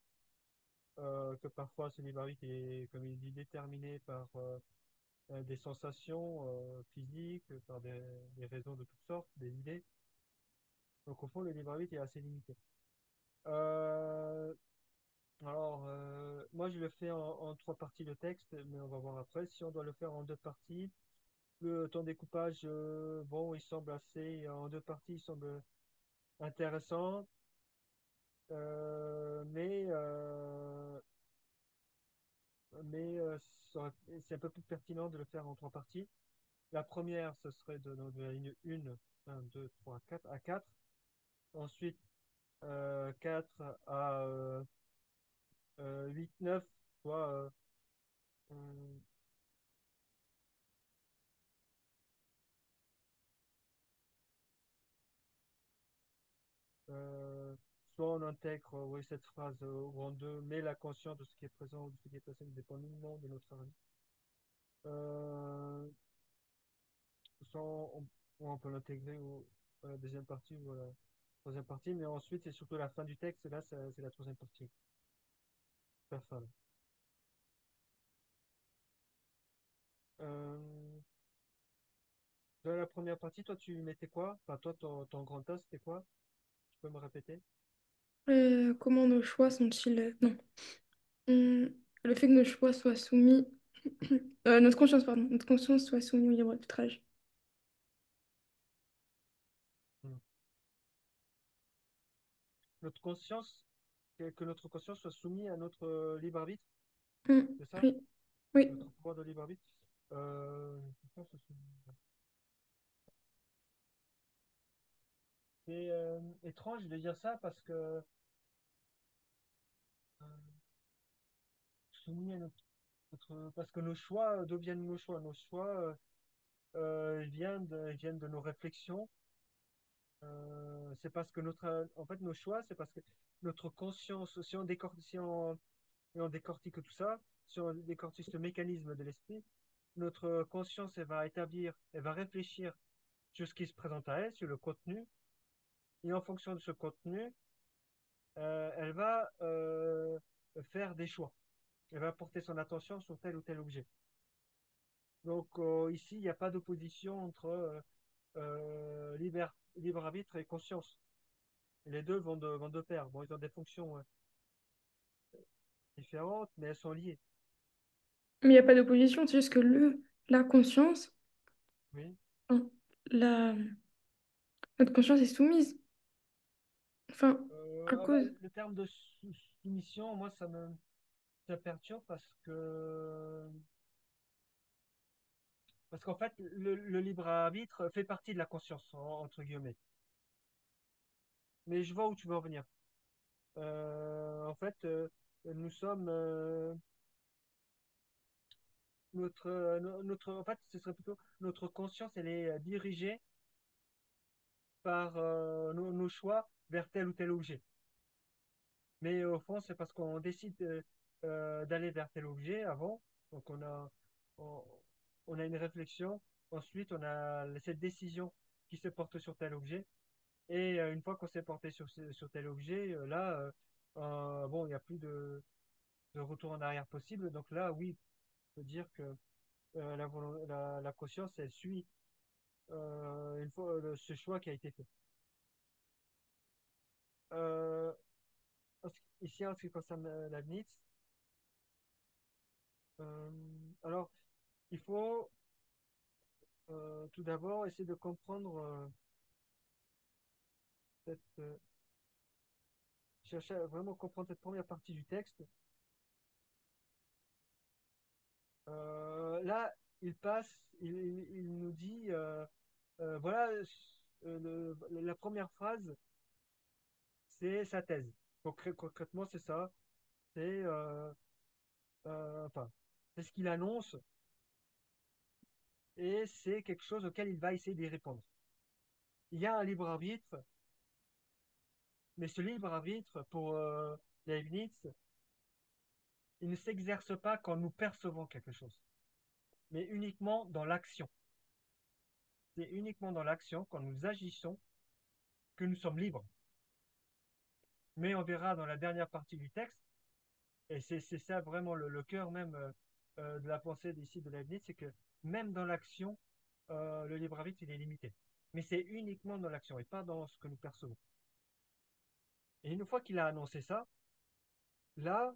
que parfois ce libre arbitre est, comme il dit, déterminé par des sensations physiques, par des raisons de toutes sortes, des idées. Donc au fond, le libre arbitre est assez limité. Euh, moi, je le fais en trois parties le texte, mais on va voir après. Si on doit le faire en deux parties, le temps découpage, bon, il semble assez, en deux parties, il semble intéressant, euh, mais, euh, mais ça c'est un peu plus pertinent de le faire en trois parties. La première, ce serait de la ligne 1, 2, 3, 4 à 4. Ensuite, 4 à 8, 9, soit Euh, soit on intègre oui, cette phrase au grand 2, mais la conscience de ce qui est présent ou de ce qui est passé ne dépend nullement de notre avis. Euh, soit on peut l'intégrer à la deuxième partie ou à la troisième partie, mais ensuite c'est surtout la fin du texte, et là c'est la troisième partie. Super fin. Euh, Dans la première partie, toi tu mettais quoi? Enfin, toi ton grand A c'était quoi? Tu peux me répéter? Comment nos choix sont-ils... Non. Le fait que nos choix soient soumis... notre conscience, pardon. Notre conscience soit soumise au libre arbitrage. Hmm. Notre conscience, que notre conscience soit soumise à notre libre arbitre, c'est ça? Oui. Oui. Notre pouvoir de libre arbitre. C'est étrange de dire ça parce que euh, soumis à parce que nos choix deviennent nos choix. Nos choix viennent de nos réflexions. C'est parce que en fait, nos choix, c'est parce que notre conscience, si on décortique tout ça, si on décortique ce mécanisme de l'esprit, notre conscience, elle va réfléchir sur ce qui se présente à elle, sur le contenu, et en fonction de ce contenu, elle va faire des choix. Elle va porter son attention sur tel ou tel objet. Donc ici, il n'y a pas d'opposition entre libre arbitre et conscience. Les deux vont de pair. Bon, ils ont des fonctions différentes, mais elles sont liées. Mais il n'y a pas d'opposition, c'est juste que la conscience, Oui. hein, la, notre conscience est soumise. Enfin, à Ah bah, cause. le terme de soumission, moi, ça perturbe parce qu'en fait, le libre arbitre fait partie de la conscience, entre guillemets. Mais je vois où tu veux en venir. En fait, nous sommes en fait, ce serait plutôt notre conscience, elle est dirigée par nos choix vers tel ou tel objet. Mais au fond, c'est parce qu'on décide d'aller vers tel objet avant. Donc on, on a une réflexion. Ensuite, on a cette décision qui se porte sur tel objet. Et une fois qu'on s'est porté sur tel objet, là, bon, il n'y a plus de retour en arrière possible. Donc là, oui, on peut dire que la conscience, elle suit une fois ce choix qui a été fait. Euh, Ici, en ce qui concerne la NITS, euh, alors, il faut tout d'abord essayer de comprendre cette, chercher à vraiment comprendre cette première partie du texte. Là, il nous dit, voilà, la première phrase, c'est sa thèse. Concrètement, c'est ça. C'est enfin, c'est ce qu'il annonce et c'est quelque chose auquel il va essayer d'y répondre. Il y a un libre arbitre, mais ce libre arbitre, pour Leibniz, il ne s'exerce pas quand nous percevons quelque chose, mais uniquement dans l'action. C'est uniquement dans l'action, quand nous agissons, que nous sommes libres. Mais on verra dans la dernière partie du texte, et c'est ça vraiment le cœur même de la pensée d'ici de Leibniz, c'est que même dans l'action, le libre arbitre, il est limité. Mais c'est uniquement dans l'action et pas dans ce que nous percevons. Et une fois qu'il a annoncé ça, là,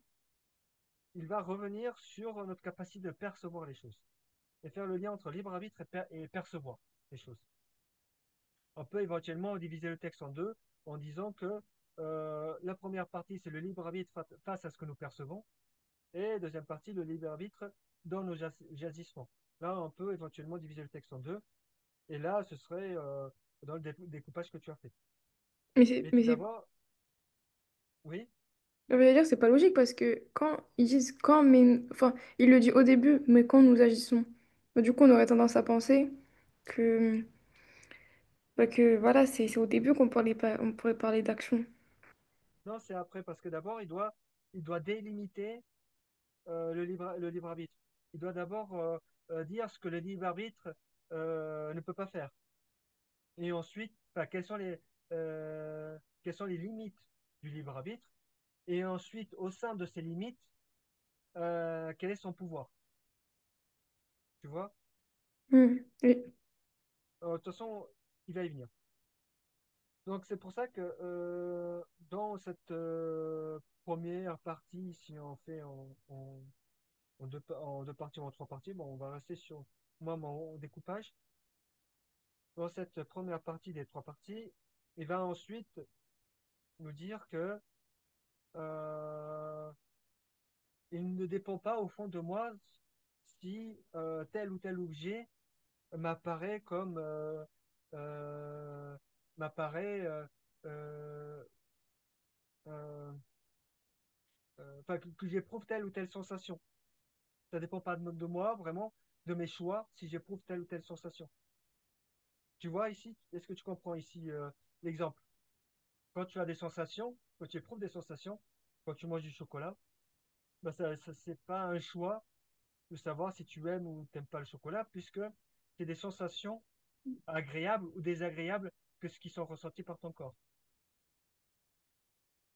il va revenir sur notre capacité de percevoir les choses et faire le lien entre libre arbitre et percevoir les choses. On peut éventuellement diviser le texte en deux en disant que la première partie, c'est le libre arbitre face à ce que nous percevons, et deuxième partie, le libre arbitre dans nos jagissements. Là, on peut éventuellement diviser le texte en deux, et là, ce serait dans le découpage que tu as fait. Mais c'est, Mais mais tout c'est, d'abord, oui, je veux dire, c'est pas logique parce que quand ils disent quand, mais, enfin, il le dit au début, mais quand nous agissons. Bah, du coup, on aurait tendance à penser que, bah, que voilà, c'est au début on pourrait parler d'action. non, c'est après, parce que d'abord, il doit délimiter le libre arbitre. Il doit d'abord dire ce que le libre arbitre ne peut pas faire. Et ensuite, enfin, quelles sont les limites du libre arbitre. Et ensuite, au sein de ces limites, quel est son pouvoir. Tu vois? Oui. De toute façon, il va y venir. Donc, c'est pour ça que dans cette première partie, si on fait en deux parties ou en trois parties, bon, on va rester sur moi, mon découpage. Dans cette première partie des trois parties, il va ensuite nous dire que euh, il ne dépend pas au fond de moi si tel ou tel objet m'apparaît comme euh, m'apparaît euh, enfin que j'éprouve telle ou telle sensation. Ça dépend pas de moi, vraiment, de mes choix, si j'éprouve telle ou telle sensation. Tu vois ici, est-ce que tu comprends ici l'exemple? Quand tu as des sensations, quand tu éprouves des sensations, quand tu manges du chocolat, ben c'est pas un choix de savoir si tu aimes ou t'aimes pas le chocolat, puisque c'est des sensations agréables ou désagréables que ce qui sont ressentis par ton corps.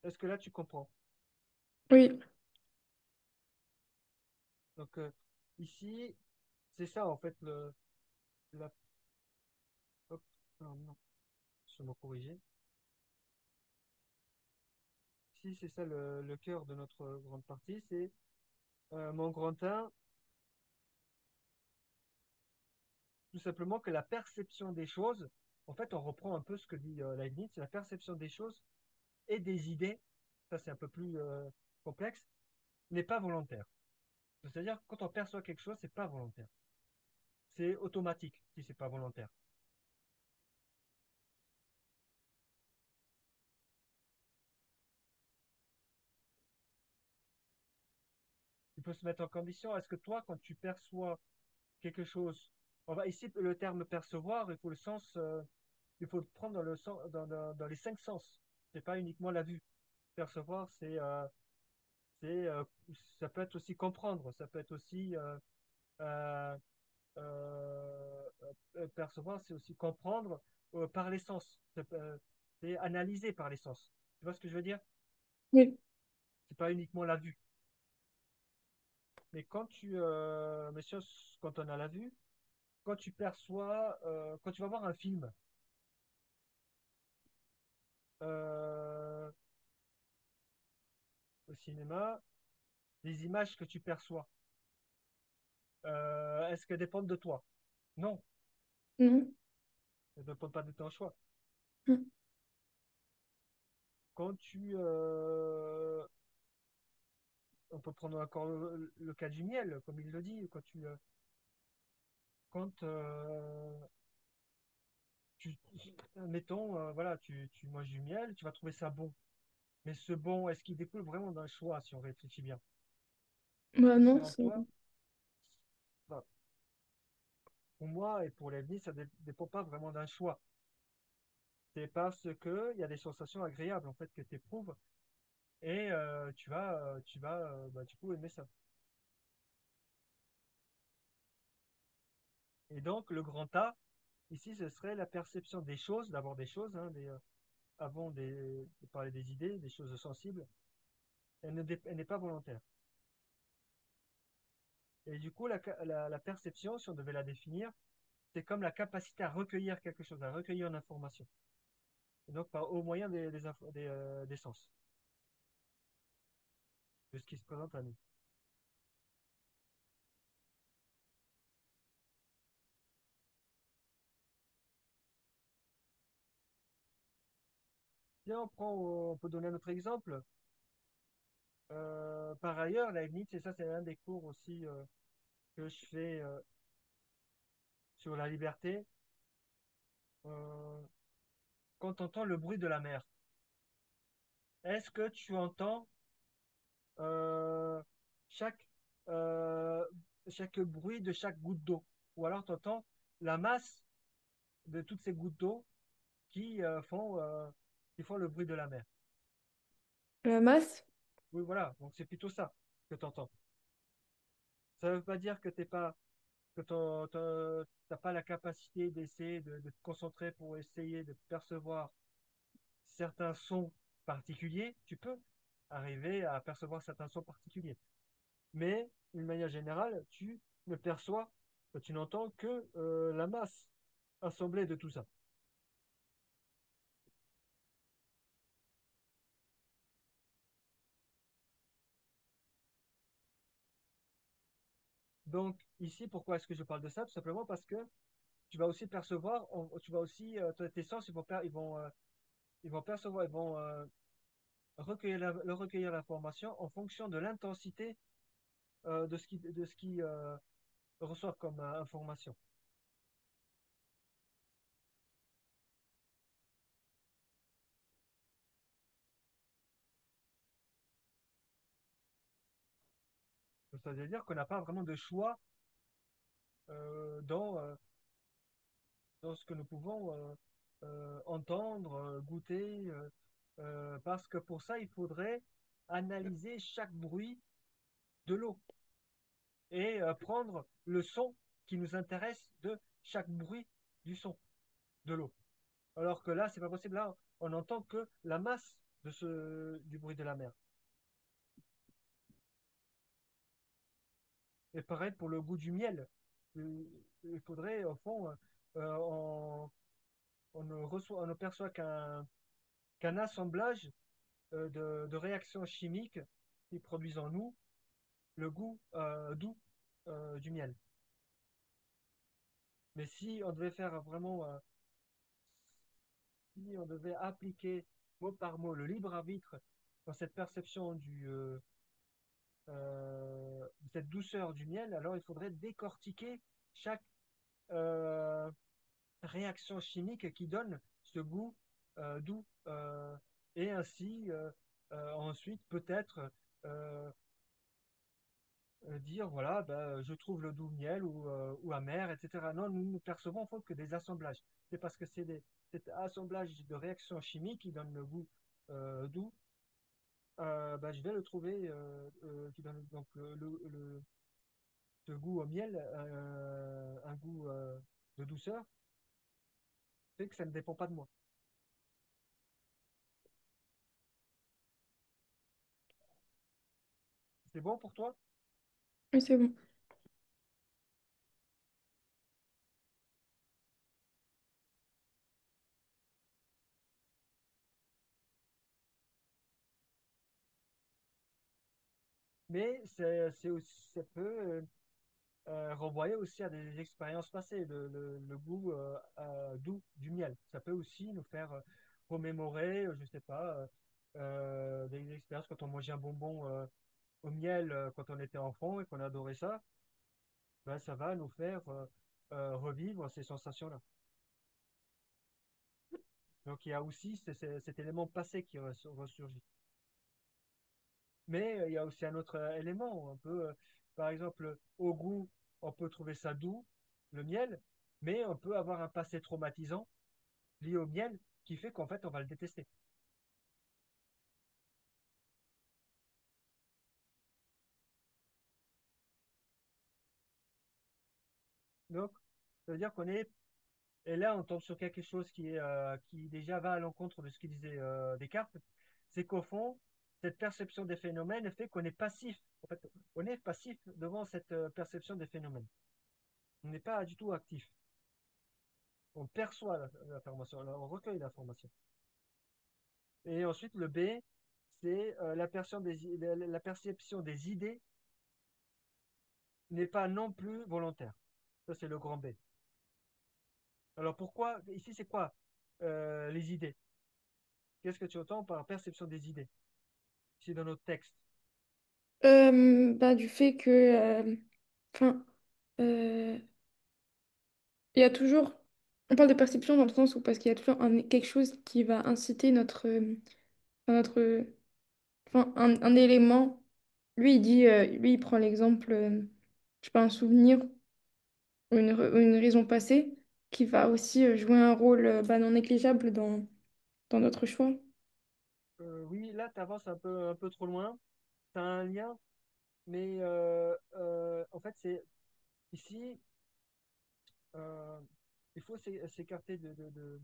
Est-ce que là tu comprends? Oui. Donc ici, c'est ça en fait la, hop, non, non, je me corriger. Ici, c'est ça le cœur de notre grande partie, c'est mon grand 1, tout simplement que la perception des choses, en fait, on reprend un peu ce que dit Leibniz, la perception des choses et des idées, ça c'est un peu plus complexe, n'est pas volontaire. C'est-à-dire que quand on perçoit quelque chose, c'est pas volontaire. C'est automatique si c'est pas volontaire. Il faut se mettre en condition. Est-ce que toi, quand tu perçois quelque chose, on va ici le terme percevoir, il faut le sens, il faut le prendre dans le sens, dans les cinq sens. C'est pas uniquement la vue. Percevoir, c'est, ça peut être aussi comprendre, ça peut être aussi euh, percevoir, c'est aussi comprendre par les sens. C'est analyser par les sens. Tu vois ce que je veux dire? Oui. C'est pas uniquement la vue. Mais mais quand on a la vue, quand tu perçois, quand tu vas voir un film euh, au cinéma, les images que tu perçois, est-ce qu'elles dépendent de toi? Non, Non. elles ne dépendent pas de ton choix. Mm. Quand on peut prendre encore le cas du miel, comme il le dit, quand mettons, voilà, tu manges du miel, tu vas trouver ça bon. Mais ce bon, est-ce qu'il découle vraiment d'un choix, si on réfléchit bien? Bah non, Selon c'est... toi, bah, pour moi et pour l'ennemi, ça ne dépend pas vraiment d'un choix. C'est parce que il y a des sensations agréables en fait que tu éprouves et tu vas du coup aimer ça. Et donc le grand A, ici, ce serait la perception des choses, d'abord des choses, hein, avant de parler des idées, des choses sensibles. Elle n'est pas volontaire. Et du coup, la perception, si on devait la définir, c'est comme la capacité à recueillir quelque chose, à recueillir une information. Et donc, au moyen des sens, de ce qui se présente à nous. Si on peut donner un autre exemple. Par ailleurs, Leibniz, et ça, c'est un des cours aussi que je fais sur la liberté, euh, quand tu entends le bruit de la mer, est-ce que tu entends euh, chaque, euh, chaque bruit de chaque goutte d'eau? Ou alors tu entends la masse de toutes ces gouttes d'eau qui font le bruit de la mer. La masse? Oui, voilà, donc c'est plutôt ça que tu entends. Ça ne veut pas dire que tu n'as pas la capacité d'essayer de te concentrer pour essayer de percevoir certains sons particuliers. Tu peux arriver à percevoir certains sons particuliers. Mais, d'une manière générale, tu ne perçois, tu n'entends que la masse assemblée de tout ça. Donc, ici, pourquoi est-ce que je parle de ça? Tout simplement parce que tu vas aussi percevoir, tu vas aussi, tes sens, ils vont percevoir, ils vont recueillir l'information en fonction de l'intensité de ce qui reçoivent comme information. C'est-à-dire qu'on n'a pas vraiment de choix euh, dans, euh, dans ce que nous pouvons entendre, goûter, parce que pour ça, il faudrait analyser chaque bruit de l'eau et prendre le son qui nous intéresse de chaque bruit du son de l'eau. Alors que là, c'est pas possible. Là, on n'entend que la masse du bruit de la mer. Et pareil pour le goût du miel. Il faudrait, au fond, on ne perçoit qu'un assemblage de réactions chimiques qui produisent en nous le goût doux du miel. Mais si on devait faire vraiment, si on devait appliquer mot par mot le libre arbitre dans cette perception cette douceur du miel, alors il faudrait décortiquer chaque euh, réaction chimique qui donne ce goût doux. Et ainsi, ensuite, peut-être euh, dire, voilà, ben, je trouve le doux miel ou amer, etc. Non, nous ne percevons en fait que des assemblages. C'est parce que cet assemblage de réactions chimiques qui donne le goût doux, ben, je vais le trouver, qui donne donc ce goût au miel, un goût de douceur, fait que ça ne dépend pas de moi. C'est bon pour toi? Oui, c'est bon. Mais c'est aussi, ça peut renvoyer aussi à des expériences passées, le goût doux du miel. Ça peut aussi nous faire remémorer, je sais pas, des expériences quand on mangeait un bonbon au miel quand on était enfant et qu'on adorait ça, ben, ça va nous faire revivre ces sensations-là. Donc il y a aussi cet élément passé qui ressurgit. Mais il y a aussi un autre élément. Par exemple, au goût, on peut trouver ça doux, le miel, mais on peut avoir un passé traumatisant lié au miel qui fait qu'en fait, on va le détester. Donc, ça veut dire qu'on est, et là, on tombe sur quelque chose qui déjà va à l'encontre de ce qu'il disait Descartes, c'est qu'au fond, cette perception des phénomènes fait qu'on est passif. En fait, on est passif devant cette perception des phénomènes. On n'est pas du tout actif. On perçoit l'information, on recueille l'information. Et ensuite, le B, c'est la perception des idées n'est pas non plus volontaire. Ça, c'est le grand B. Alors pourquoi, ici, c'est quoi les idées? Qu'est-ce que tu entends par perception des idées? Ici, dans notre texte. Bah, du fait que, enfin, euh, il y a toujours, on parle de perception dans le sens où parce qu'il y a toujours quelque chose qui va inciter notre, enfin, un élément. Lui, lui, il prend l'exemple, je sais pas, un souvenir ou une raison passée qui va aussi jouer un rôle bah, non négligeable dans notre choix. Oui, là, tu avances un peu trop loin. Tu as un lien, mais en fait, c'est ici, euh, il faut s'écarter de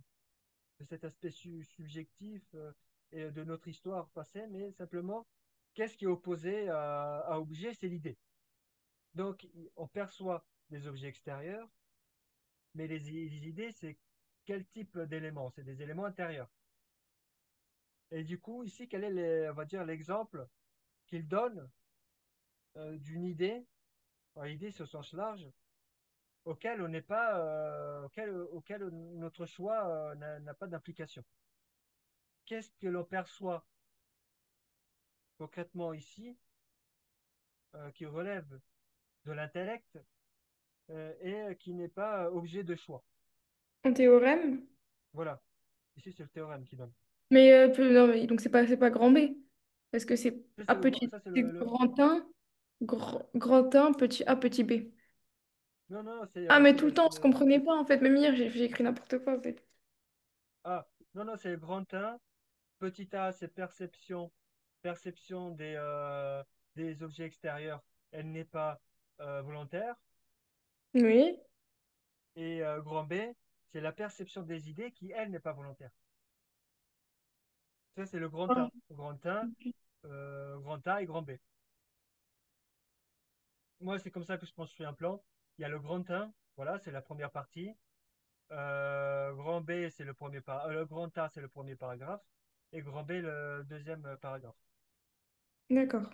cet aspect subjectif et de notre histoire passée, mais simplement, qu'est-ce qui est opposé à objet? C'est l'idée. Donc, on perçoit des objets extérieurs, mais les idées, c'est quel type d'éléments? C'est des éléments intérieurs. Et du coup, ici, quel est, on va dire, l'exemple qu'il donne d'une idée, une idée au sens large, auquel on n'est pas, auquel notre choix n'a pas d'implication. Qu'est-ce que l'on perçoit concrètement ici, qui relève de l'intellect et qui n'est pas objet de choix? Un théorème, Voilà. Ici, c'est le théorème qui donne. mais, non, mais donc c'est pas grand B, parce que c'est Ça, A petit, ça, c'est c'est grand 1, grand 1, petit A, petit B. non, non, Ah, mais tout le temps, on se comprenait pas en fait. Même hier, j'ai écrit n'importe quoi en fait. ah, non, non, c'est le grand 1. Petit a, c'est perception, perception des objets extérieurs. Elle n'est pas volontaire. Oui. Et grand B, c'est la perception des idées qui, elle, n'est pas volontaire. Ça, c'est le grand Ah, A. Grand A et grand B. Moi, c'est comme ça que je construis un plan. Il y a le grand 1, voilà, c'est la première partie. Grand B, c'est le grand A, c'est le premier paragraphe. Et grand B, le deuxième paragraphe. d'accord.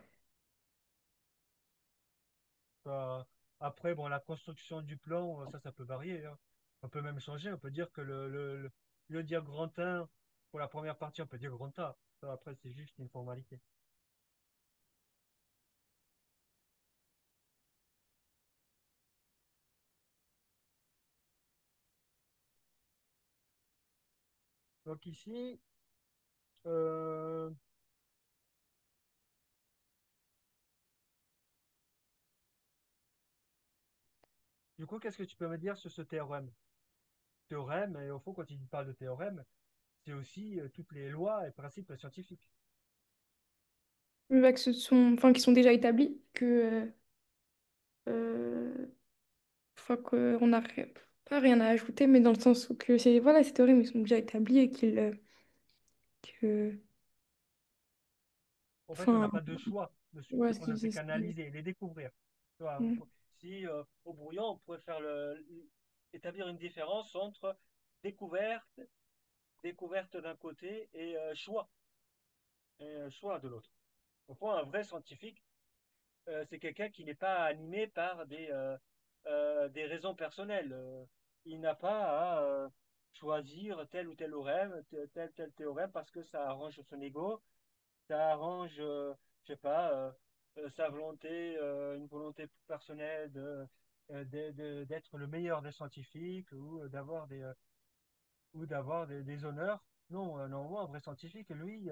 Euh, Après, bon, la construction du plan, ça peut varier, hein. On peut même changer. On peut dire que le dire grand 1 pour la première partie, on peut dire grand A. Ça, après, c'est juste une formalité. Donc ici, euh, du coup, qu'est-ce que tu peux me dire sur ce théorème? Théorème, et au fond, quand il parle de théorème, c'est aussi toutes les lois et principes scientifiques. Bah, que ce sont, enfin, qui sont déjà établis, euh, enfin, qu'on n'a pas rien à ajouter, mais dans le sens où que c'est, voilà, ces théories, mais ils sont déjà établis et que, En fait, on n'a enfin, pas de choix dessus. ouais, On ne fait qu'analyser, les découvrir. Tu vois, mm. si au brouillon, on pourrait établir une différence entre découverte, découverte d'un côté et choix de l'autre. Au fond, un vrai scientifique, c'est quelqu'un qui n'est pas animé par des raisons personnelles. Il n'a pas à choisir tel ou tel théorème, tel théorème parce que ça arrange son ego, ça arrange, je sais pas, sa volonté, une volonté personnelle d'être le meilleur des scientifiques ou d'avoir des honneurs. Non, normalement, un vrai scientifique, lui,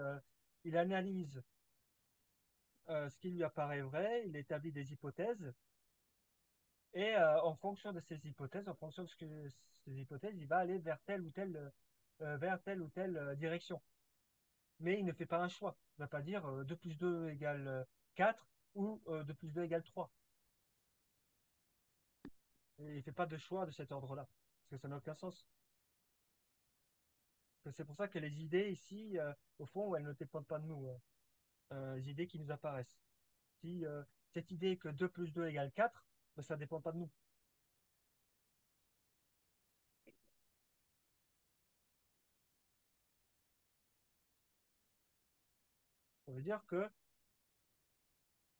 il analyse ce qui lui apparaît vrai, il établit des hypothèses, et en fonction de ces hypothèses, en fonction de ces hypothèses, il va aller vers telle ou telle direction. Mais il ne fait pas un choix. Il ne va pas dire 2 plus 2 égale 4 ou 2 plus 2 égale 3. Et il ne fait pas de choix de cet ordre-là. Parce que ça n'a aucun sens. C'est pour ça que les idées ici, au fond, elles ne dépendent pas de nous. Les idées qui nous apparaissent. Si cette idée que 2 plus 2 égale 4, ben, ça ne dépend pas de nous. Ça veut dire que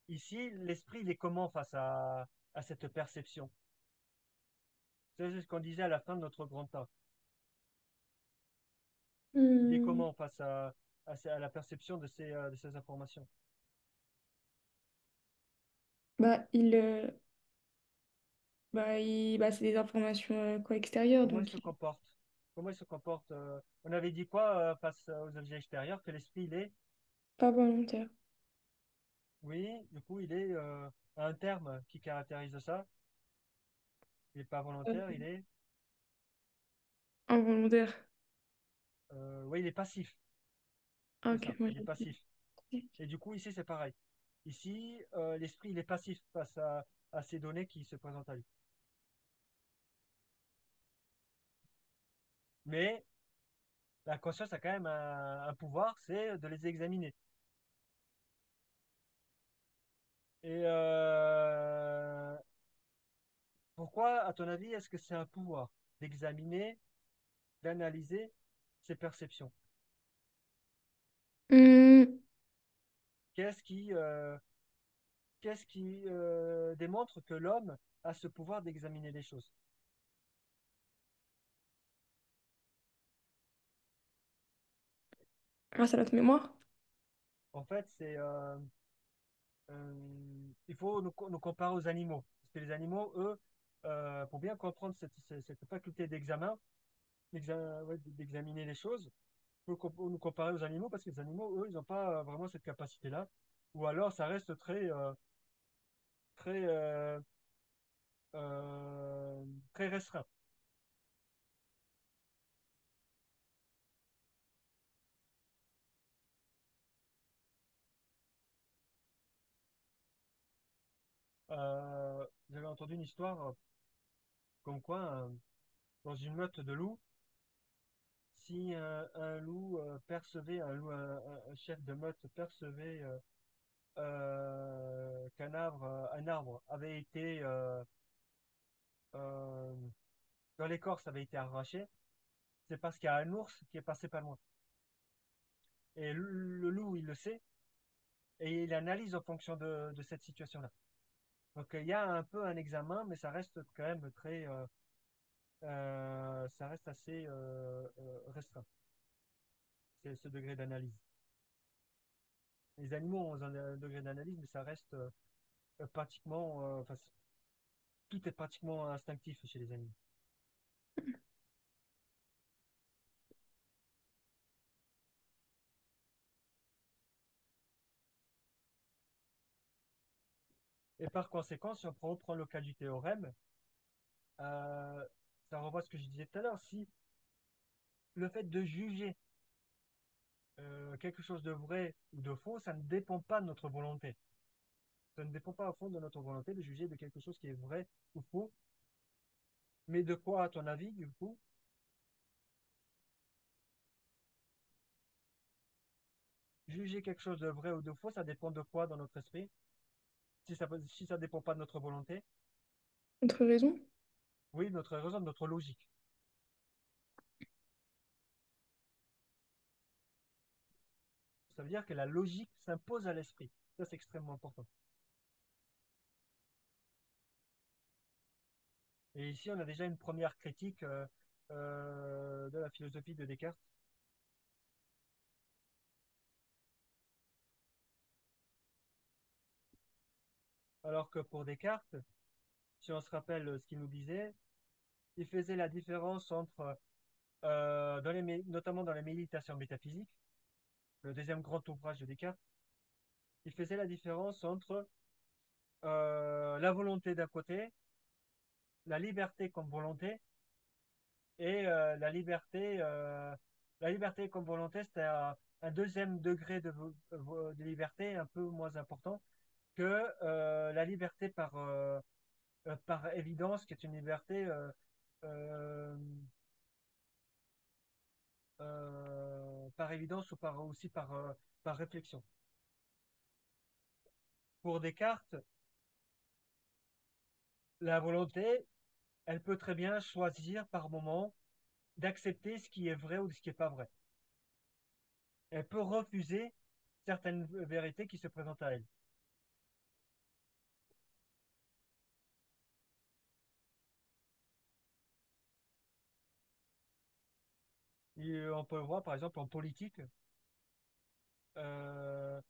ici, l'esprit, il est comment face à cette perception? C'est ce qu'on disait à la fin de notre grand temps. Il est Hmm. comment face à la perception de ces informations? Bah, c'est des informations quoi, extérieures, Comment il donc se comporte? Comment il se comporte on avait dit quoi face aux objets extérieurs? Que l'esprit, il est, pas volontaire, oui, du coup, il est un terme qui caractérise ça. Il n'est pas volontaire, il est, involontaire. oui, il est passif. Ah, C'est ok, ça, moi il est j'ai passif. dit. Et du coup, ici, c'est pareil. Ici, l'esprit, il est passif face à ces données qui se présentent à lui. Mais la conscience a quand même un pouvoir, c'est de les examiner. Et pourquoi, à ton avis, est-ce que c'est un pouvoir d'examiner, d'analyser ses perceptions? Hmm. Qu'est-ce qui, euh, qu'est-ce qui démontre que l'homme a ce pouvoir d'examiner les choses? Grâce à notre mémoire. En fait, il faut nous comparer aux animaux. Parce que les animaux, eux, pour bien comprendre cette faculté ouais, d'examiner les choses, il faut nous comparer aux animaux parce que les animaux, eux, ils n'ont pas vraiment cette capacité-là. Ou alors, ça reste très, euh, très restreint. J'avais entendu une histoire comme quoi, dans une meute de loups, si un loup percevait, un chef de meute percevait un arbre avait été, euh, dans l'écorce avait été arraché, c'est parce qu'il y a un ours qui est passé pas loin. Et le loup, il le sait, et il analyse en fonction de cette situation-là. Donc il y a un peu un examen, mais ça reste quand même ça reste assez restreint, c'est ce degré d'analyse. Les animaux ont un degré d'analyse, mais ça reste pratiquement, enfin, tout est pratiquement instinctif chez les animaux. par conséquent, si on reprend le cas du théorème, euh, ça renvoie à ce que je disais tout à l'heure. Si le fait de juger quelque chose de vrai ou de faux, ça ne dépend pas de notre volonté. Ça ne dépend pas au fond de notre volonté de juger de quelque chose qui est vrai ou faux. Mais de quoi, à ton avis, du coup, juger quelque chose de vrai ou de faux, ça dépend de quoi dans notre esprit? Si ça dépend pas de notre volonté, Autre raison? oui, de notre raison, de notre logique. Ça veut dire que la logique s'impose à l'esprit. Ça, c'est extrêmement important. Et ici, on a déjà une première critique de la philosophie de Descartes. Alors que pour Descartes, si on se rappelle ce qu'il nous disait, il faisait la différence entre, notamment dans les méditations métaphysiques, le deuxième grand ouvrage de Descartes, il faisait la différence entre la volonté d'un côté, la liberté comme volonté, et la liberté comme volonté, c'était un deuxième degré de liberté un peu moins important que la liberté par évidence, qui est une liberté euh, par évidence ou aussi par réflexion. Pour Descartes, la volonté, elle peut très bien choisir par moment d'accepter ce qui est vrai ou ce qui n'est pas vrai. Elle peut refuser certaines vérités qui se présentent à elle. Et on peut le voir par exemple en politique. euh,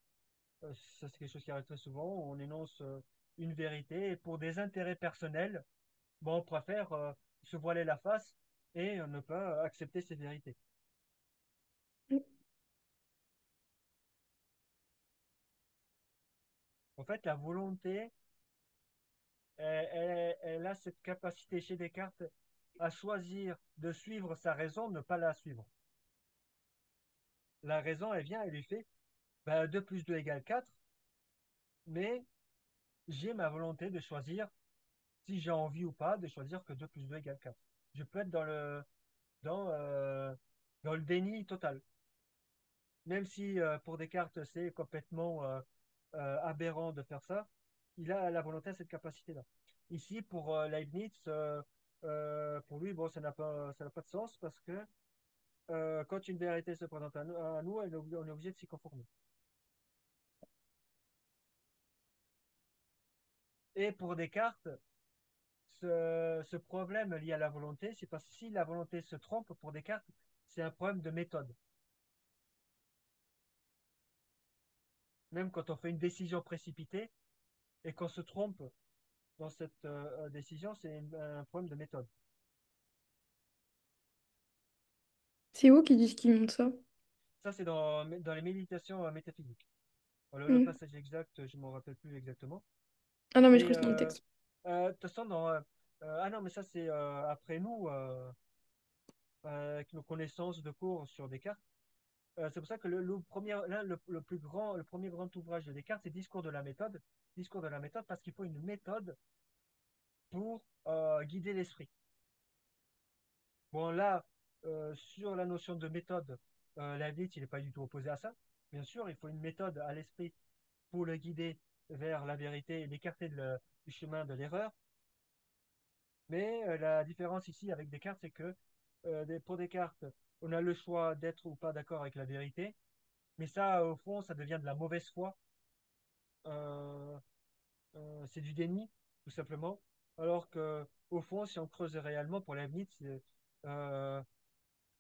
Ça, c'est quelque chose qui arrive très souvent. On énonce une vérité et pour des intérêts personnels, bon, on préfère se voiler la face et ne pas accepter ces vérités. En fait, la volonté, elle a cette capacité chez Descartes à choisir de suivre sa raison, ne pas la suivre. La raison, elle vient, elle lui fait ben, 2 plus 2 égale 4, mais j'ai ma volonté de choisir, si j'ai envie ou pas, de choisir que 2 plus 2 égale 4. Je peux être dans, euh, dans le déni total. Même si pour Descartes, c'est complètement aberrant de faire ça, il a la volonté, cette capacité-là. Ici, pour Leibniz, pour lui, bon, ça n'a pas de sens parce que quand une vérité se présente à nous, on est obligé de s'y conformer. Et pour Descartes, ce problème lié à la volonté, c'est parce que si la volonté se trompe, pour Descartes, c'est un problème de méthode. Même quand on fait une décision précipitée et qu'on se trompe dans cette décision, c'est un problème de méthode. C'est où qui disent qu'ils montent ça? Ça, c'est dans les méditations métaphysiques. Le Hmm. passage exact, je ne m'en rappelle plus exactement. Ah non, mais je Et crois que c'est dans le texte. de toute façon, ah non, mais ça, c'est après nous, avec nos connaissances de cours sur Descartes. C'est pour ça que le plus grand, le premier grand ouvrage de Descartes, c'est Discours de la méthode. Discours de la méthode, parce qu'il faut une méthode pour guider l'esprit. Bon, là, sur la notion de méthode, Leibniz, il n'est pas du tout opposé à ça. Bien sûr, il faut une méthode à l'esprit pour le guider vers la vérité et l'écarter du chemin de l'erreur. Mais la différence ici avec Descartes, c'est que pour Descartes, on a le choix d'être ou pas d'accord avec la vérité. Mais ça, au fond, ça devient de la mauvaise foi. Euh, c'est du déni, tout simplement. Alors que, au fond, si on creuse réellement pour l'avenir, euh,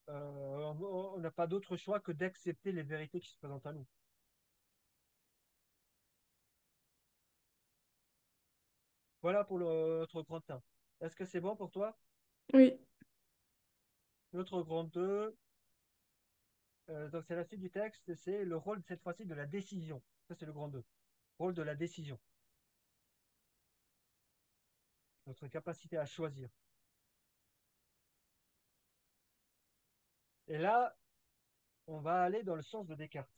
on n'a pas d'autre choix que d'accepter les vérités qui se présentent à nous. Voilà pour notre grand 1. Est-ce que c'est bon pour toi? Oui. Notre grand 2, donc c'est la suite du texte, c'est le rôle cette fois-ci de la décision. Ça, c'est le grand 2. Rôle de la décision. notre capacité à choisir. Et là, on va aller dans le sens de Descartes.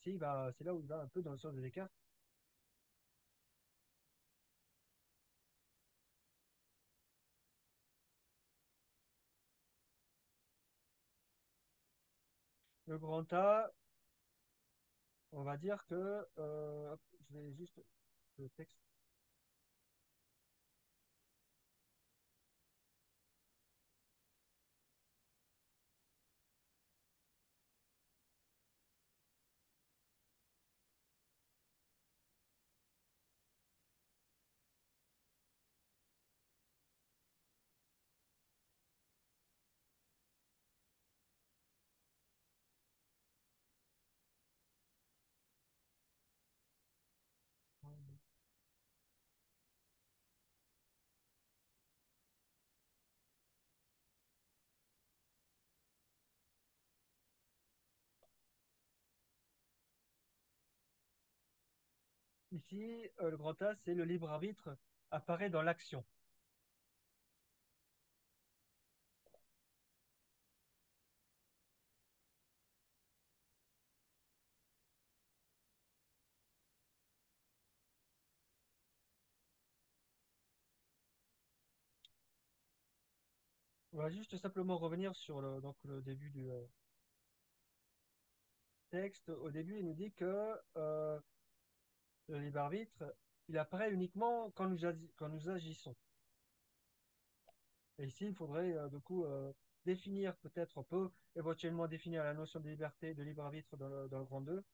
C'est là où il va un peu dans le sens de Descartes. Le grand A, on va dire que, hop, je vais juste le texte. Ici, le grand A, c'est le libre arbitre apparaît dans l'action. On va juste simplement revenir sur le début du texte. Au début, il nous dit que le libre arbitre, il apparaît uniquement quand nous agissons. Et ici, il faudrait du coup définir, peut-être on peut éventuellement définir la notion de liberté, de libre arbitre dans le grand 2,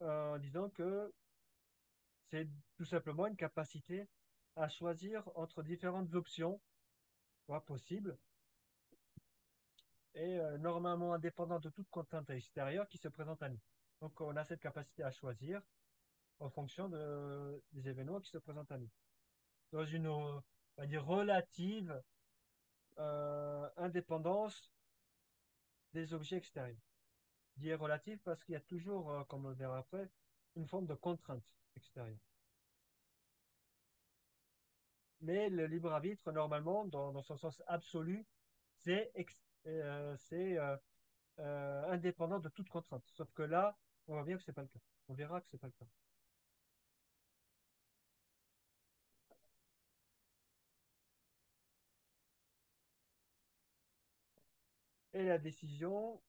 en disant que c'est tout simplement une capacité à choisir entre différentes options possibles et normalement indépendante de toute contrainte extérieure qui se présente à nous. Donc on a cette capacité à choisir en fonction des événements qui se présentent à nous. Dans une, on va dire, relative indépendance des objets extérieurs. Je dis relative parce qu'il y a toujours, comme on le verra après, une forme de contrainte extérieure. Mais le libre arbitre, normalement, dans son sens absolu, c'est indépendant de toute contrainte. Sauf que là, on voit bien que c'est pas le cas. On verra que c'est pas le cas. Et la décision,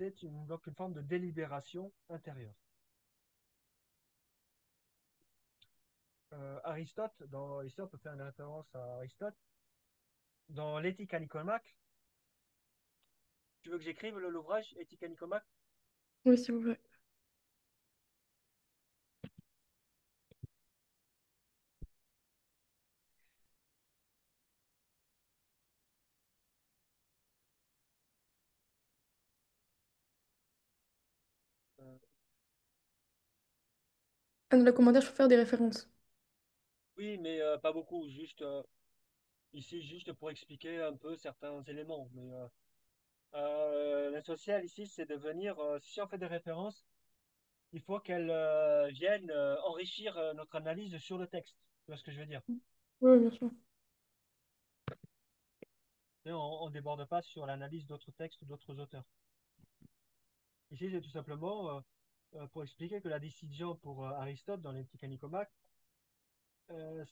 donc une forme de délibération intérieure. Aristote, ici on peut faire une référence à Aristote, dans l'Éthique à Nicomach. Tu veux que j'écrive l'ouvrage Éthique à Nicomach? Oui, s'il vous plaît. Euh, Ah, dans les commentaires, je peux faire des références. oui, mais pas beaucoup, juste ici, juste pour expliquer un peu certains éléments. Mais l'essentiel ici, c'est de venir, si on fait des références, il faut qu'elles viennent enrichir notre analyse sur le texte. Tu vois ce que je veux dire? Oui, oui, bien sûr. Et on ne déborde pas sur l'analyse d'autres textes ou d'autres auteurs. Ici, c'est tout simplement pour expliquer que la décision pour Aristote dans l'Éthique à Nicomach,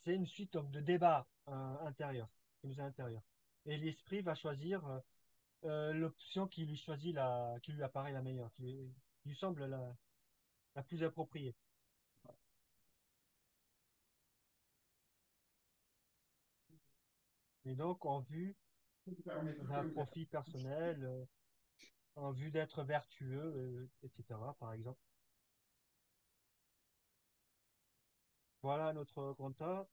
c'est une suite donc, de débats intérieurs, qui nous est intérieur. Et l'esprit va choisir l'option qui lui apparaît la meilleure, qui lui semble la plus appropriée. Et donc, en vue d'un profit personnel, en vue d'être vertueux, etc., par exemple. Voilà notre grand A.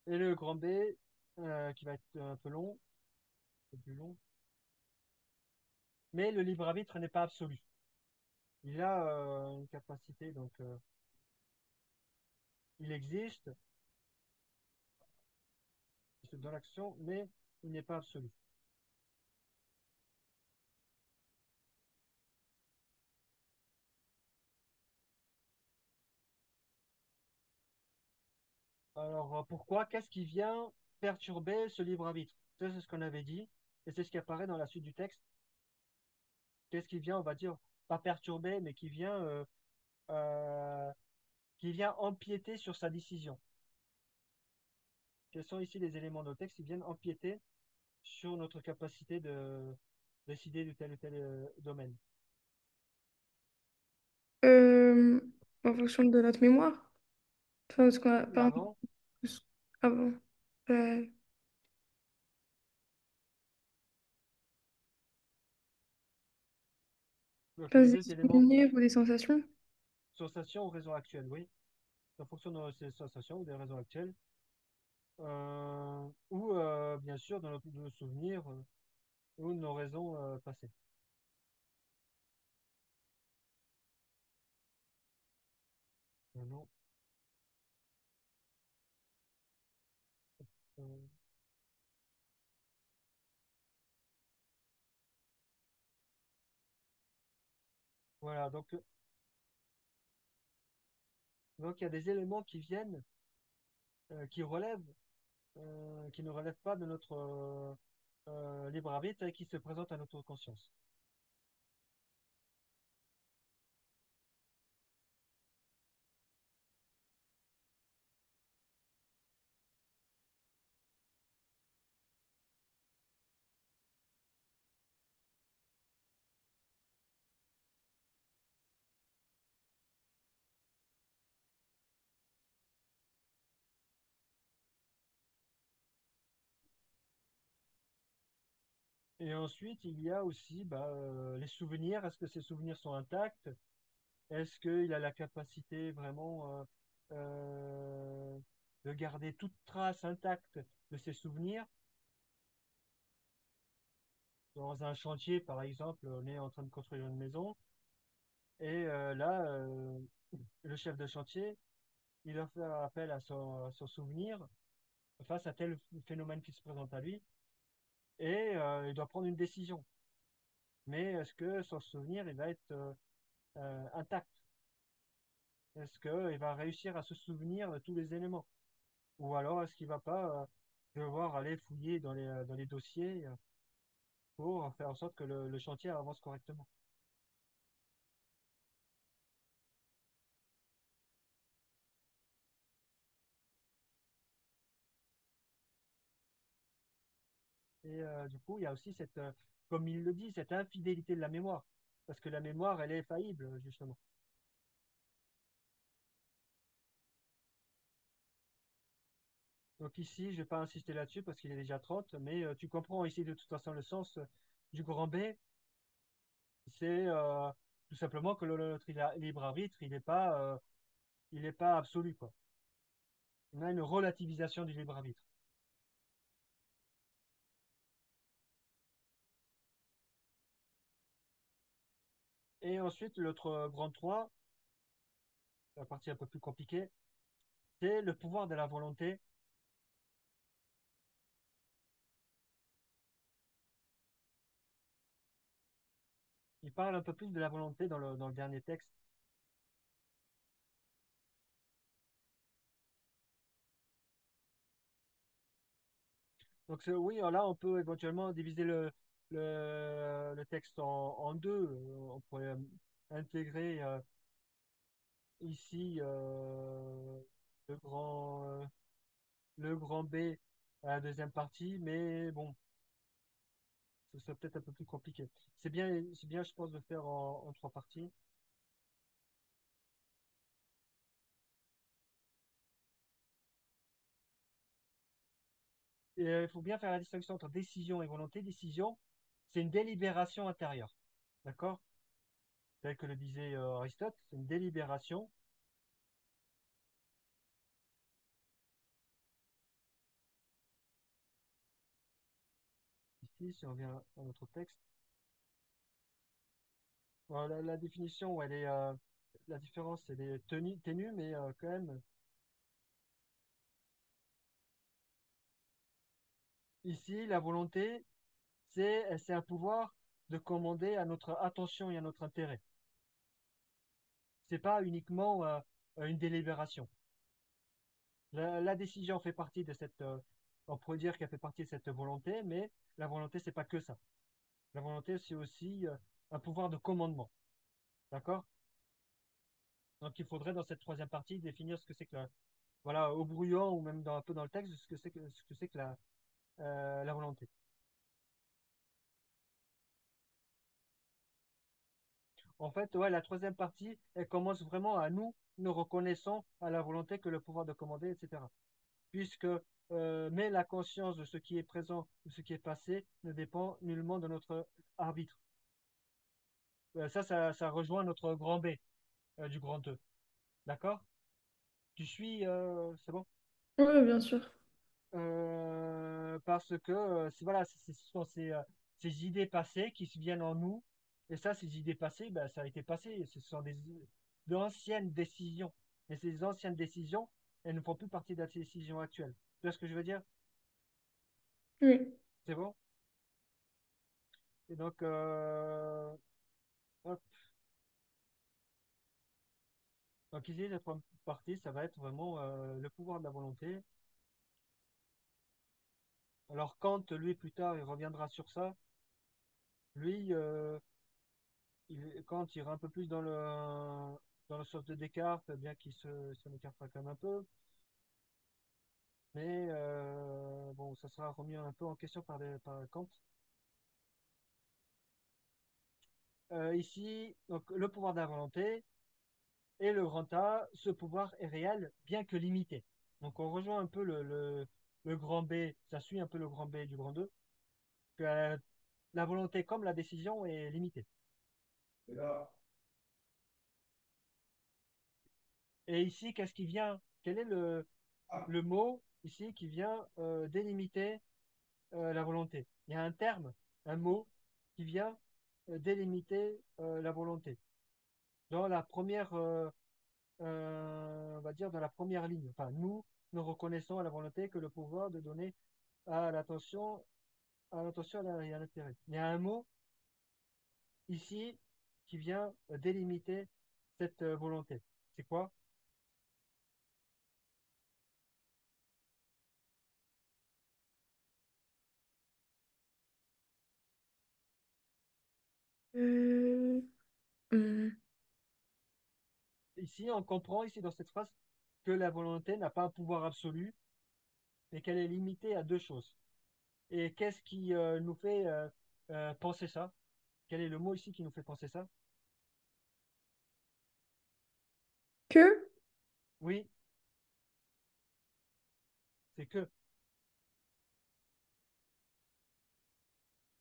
Et le grand B, qui va être un peu long, un peu plus long. Mais le libre arbitre n'est pas absolu. Il a une capacité, donc il existe dans l'action, mais il n'est pas absolu. Alors, pourquoi? Qu'est-ce qui vient perturber ce libre arbitre? Ça, c'est ce qu'on avait dit, et c'est ce qui apparaît dans la suite du texte. Qu'est-ce qui vient, on va dire, pas perturber, mais euh, qui vient empiéter sur sa décision? Quels sont ici les éléments de texte qui viennent empiéter sur notre capacité de décider de tel ou tel domaine? Euh, En fonction de notre mémoire. Enfin, ce qu'on a, Et par exemple, avant, avant. Euh, donc enfin, les des deux éléments, souvenirs ou des sensations. sensation ou raison actuelle, oui. En fonction de ces sensations ou des raisons actuelles, ou bien sûr de nos souvenirs ou de nos raisons passées. Non, euh, voilà, donc il y a des éléments qui viennent, qui relèvent, qui ne relèvent pas de notre libre arbitre et qui se présentent à notre conscience. Et ensuite, il y a aussi les souvenirs. Est-ce que ces souvenirs sont intacts? Est-ce qu'il a la capacité vraiment de garder toute trace intacte de ses souvenirs? Dans un chantier, par exemple, on est en train de construire une maison et là, le chef de chantier, il doit faire appel à son souvenir face à tel phénomène qui se présente à lui et il doit prendre une décision. Mais est-ce que son souvenir, il va être intact? Est-ce qu'il va réussir à se souvenir de tous les éléments? Ou alors est-ce qu'il va pas devoir aller fouiller dans les dossiers pour faire en sorte que le chantier avance correctement? Et du coup, il y a aussi comme il le dit, cette infidélité de la mémoire. Parce que la mémoire, elle est faillible, justement. Donc ici, je ne vais pas insister là-dessus parce qu'il est déjà 30, mais tu comprends ici de toute façon le sens du grand B. C'est tout simplement que notre libre arbitre, il est pas absolu, quoi. On a une relativisation du libre arbitre. Et ensuite, l'autre grand 3, la partie un peu plus compliquée, c'est le pouvoir de la volonté. Il parle un peu plus de la volonté dans le dernier texte. Donc oui, là, on peut éventuellement diviser le texte en deux. On pourrait intégrer ici le grand B à la deuxième partie, mais bon, ce serait peut-être un peu plus compliqué. C'est bien, je pense, de faire en trois parties. Et il faut bien faire la distinction entre décision et volonté. Décision, c'est une délibération intérieure. D'accord? Tel que le disait Aristote, c'est une délibération. Ici, si on revient à notre texte, voilà, la définition, la différence, elle est ténue, mais quand même, ici, la volonté, c'est un pouvoir de commander à notre attention et à notre intérêt. C'est pas uniquement une délibération. La décision fait partie de cette, on pourrait dire qu'elle fait partie de cette volonté, mais la volonté, c'est pas que ça. La volonté, c'est aussi un pouvoir de commandement. D'accord? Donc, il faudrait, dans cette troisième partie, définir ce que c'est que voilà, au brouillon ou même un peu dans le texte, ce que c'est que la volonté. En fait, ouais, la troisième partie, elle commence vraiment à nous reconnaissons à la volonté que le pouvoir de commander, etc. Puisque, mais la conscience de ce qui est présent, de ce qui est passé, ne dépend nullement de notre arbitre. Ça rejoint notre grand B du grand E. D'accord? Tu suis, c'est bon? Oui, bien sûr. Parce que voilà, ce sont ces idées passées qui se viennent en nous. Et ça, ces idées passées, ben, ça a été passé. Ce sont d'anciennes décisions. Et ces anciennes décisions, elles ne font plus partie de la décision actuelle. Tu vois ce que je veux dire? Oui. C'est bon? Et donc, hop. Donc ici, la première partie, ça va être vraiment le pouvoir de la volonté. Alors, Kant, lui, plus tard, il reviendra sur ça. Lui, Kant ira un peu plus dans le sens de Descartes, bien qu'il s'en écartera quand même un peu. Mais bon, ça sera remis un peu en question par Kant. Ici, donc, le pouvoir de la volonté et le grand A, ce pouvoir est réel, bien que limité. Donc on rejoint un peu le grand B, ça suit un peu le grand B du grand 2, que la volonté comme la décision est limitée. Et ici, qu'est-ce qui vient? Quel est le mot ici qui vient délimiter la volonté? Il y a un terme, un mot qui vient délimiter la volonté. Dans la première, on va dire dans la première ligne. Enfin, nous reconnaissons à la volonté que le pouvoir de donner à l'attention, et à l'intérêt. Il y a un mot ici qui vient délimiter cette volonté. C'est quoi? Euh, hum, Ici, on comprend ici dans cette phrase que la volonté n'a pas un pouvoir absolu, mais qu'elle est limitée à deux choses. Et qu'est-ce qui nous fait penser ça? Quel est le mot ici qui nous fait penser ça? que? Oui, c'est que.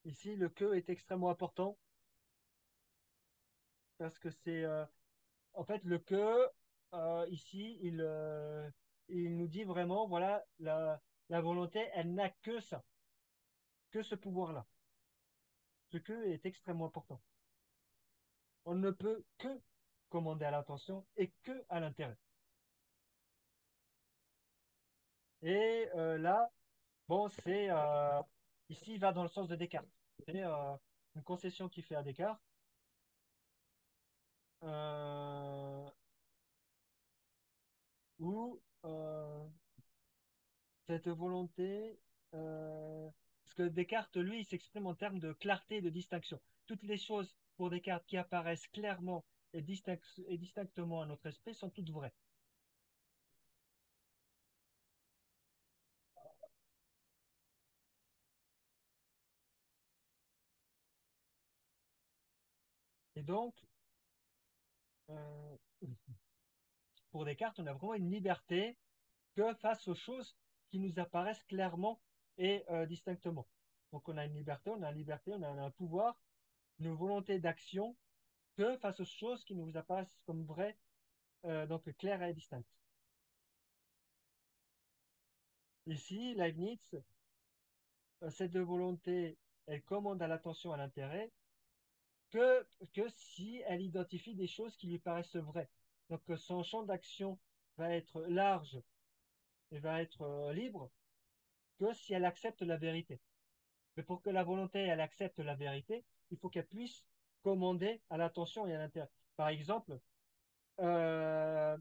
Ici, le que est extrêmement important parce que c'est en fait le que ici il nous dit vraiment voilà la volonté elle n'a que ça, que ce pouvoir-là. Ce que est extrêmement important. On ne peut que commander à l'attention et que à l'intérêt. Et là, bon, ici, il va dans le sens de Descartes. C'est une concession qu'il fait à Descartes, euh, où cette volonté, parce que Descartes, lui, il s'exprime en termes de clarté et de distinction. Toutes les choses pour Descartes qui apparaissent clairement et distinctement à notre esprit sont toutes vraies. Et donc, euh, pour Descartes, on a vraiment une liberté que face aux choses qui nous apparaissent clairement et distinctement. Donc on a une liberté, on a une liberté, on a un pouvoir, une volonté d'action que face aux choses qui nous apparaissent comme vraies, donc claires et distinctes. Ici, Leibniz, cette volonté, elle commande à l'attention, à l'intérêt, que, que si elle identifie des choses qui lui paraissent vraies. Donc son champ d'action va être large et va être libre que si elle accepte la vérité. Mais pour que la volonté, elle accepte la vérité, il faut qu'elle puisse commander à l'attention et à l'intérêt. Par exemple, euh,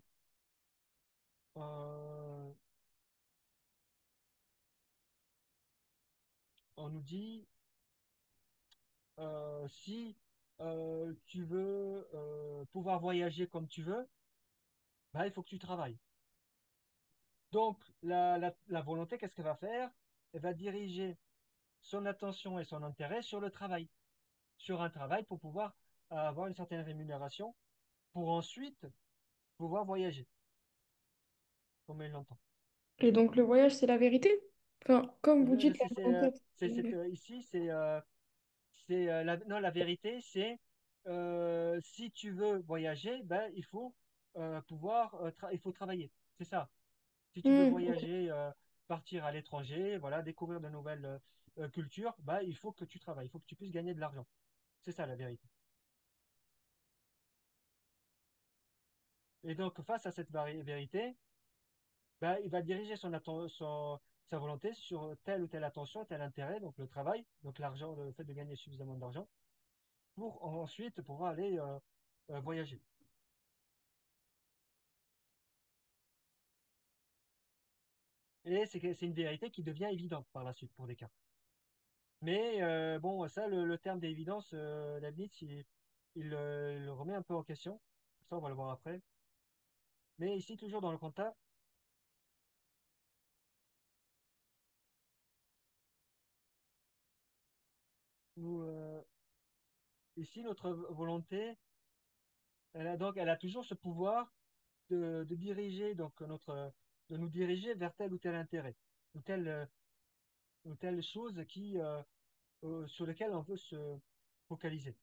euh, nous dit si tu veux pouvoir voyager comme tu veux, bah, il faut que tu travailles. Donc, la volonté, qu'est-ce qu'elle va faire? Elle va diriger son attention et son intérêt sur le travail, sur un travail pour pouvoir avoir une certaine rémunération, pour ensuite pouvoir voyager, comme elle l'entend. Et donc le voyage, c'est la vérité? Enfin, comme vous dites, la volonté. Ici, non, la vérité, c'est si tu veux voyager, ben, il faut il faut travailler. C'est ça. Si tu veux Ok. voyager, partir à l'étranger, voilà, découvrir de nouvelles cultures, ben, il faut que tu travailles, il faut que tu puisses gagner de l'argent. C'est ça la vérité. Et donc, face à cette vérité, ben, il va diriger sa volonté sur telle ou telle attention, tel intérêt, donc le travail, donc l'argent, le fait de gagner suffisamment d'argent, pour ensuite pouvoir aller voyager. Et c'est une vérité qui devient évidente par la suite pour Descartes. Mais bon, ça, le terme d'évidence, Leibniz, il le remet un peu en question. Ça, on va le voir après. Mais ici, toujours dans le compta, ici, notre volonté, elle a toujours ce pouvoir de diriger, de nous diriger vers tel ou tel intérêt, ou ou telle chose sur lequel on veut se focaliser.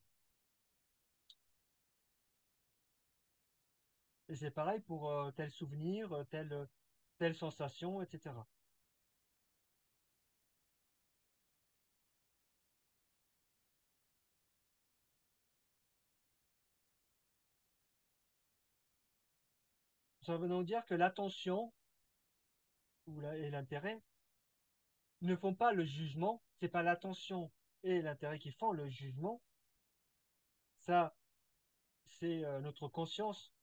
Et c'est pareil pour tel souvenir, telle sensation, etc. Ça veut donc dire que l'attention et l'intérêt ne font pas le jugement. C'est pas l'attention et l'intérêt qui font le jugement. Ça, c'est notre conscience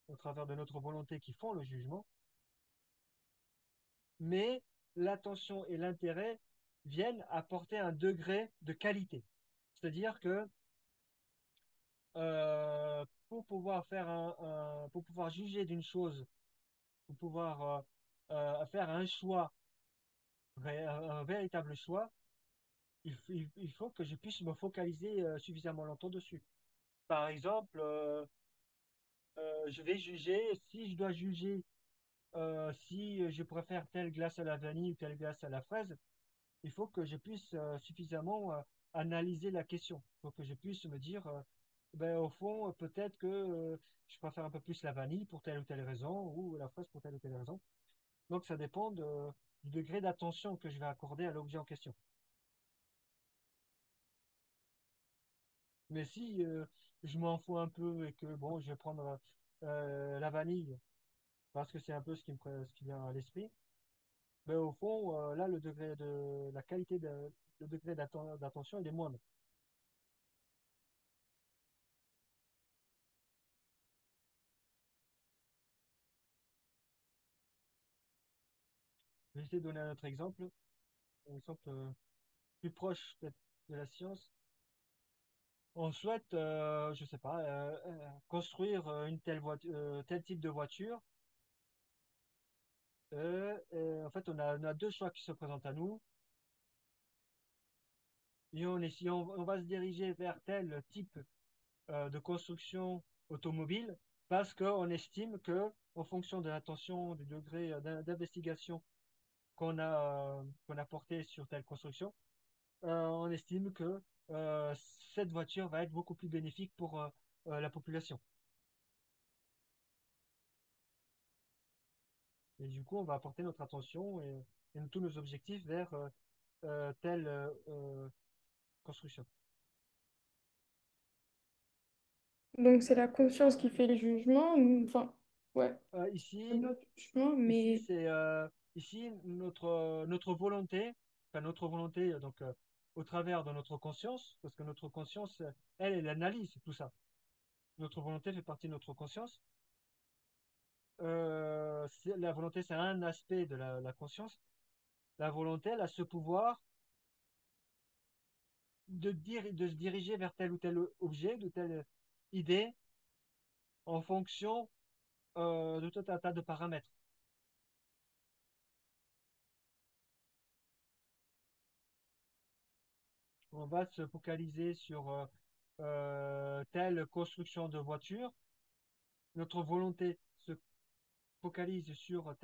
au travers de notre volonté qui font le jugement. Mais l'attention et l'intérêt viennent apporter un degré de qualité. C'est-à-dire que pour pouvoir pour pouvoir juger d'une chose, pour pouvoir faire un choix, un véritable choix, il faut que je puisse me focaliser suffisamment longtemps dessus. Par exemple, je vais juger, si je dois juger si je préfère telle glace à la vanille ou telle glace à la fraise, il faut que je puisse suffisamment analyser la question. Il faut que je puisse me dire, ben, au fond, peut-être que je préfère un peu plus la vanille pour telle ou telle raison, ou la fraise pour telle ou telle raison. Donc, ça dépend du degré d'attention que je vais accorder à l'objet en question. Mais si je m'en fous un peu et que bon, je vais prendre la vanille parce que c'est un peu ce qui vient à l'esprit, ben, au fond, là, le degré de la qualité le degré d'attention, il est moindre. Je vais essayer de donner un autre exemple, un exemple plus proche de la science. On souhaite, je sais pas, construire tel type de voiture. En fait, on a deux choix qui se présentent à nous. Et on va se diriger vers tel type de construction automobile parce qu'on estime que, en fonction de l'attention, du degré d'investigation qu'on a porté sur telle construction, on estime que euh, cette voiture va être beaucoup plus bénéfique pour la population. Et du coup, on va apporter notre attention et tous nos objectifs vers telle construction. Donc c'est la conscience qui fait le jugement, enfin, ouais, Euh, ici, notre jugement, ici, mais ici notre volonté, enfin notre volonté, au travers de notre conscience, parce que notre conscience, elle analyse tout ça. Notre volonté fait partie de notre conscience. La volonté, c'est un aspect de la conscience, La volonté, elle a ce pouvoir de se diriger vers tel ou tel objet, de telle idée, en fonction de tout un tas de paramètres. On va se focaliser sur telle construction de voiture. Notre volonté se focalise sur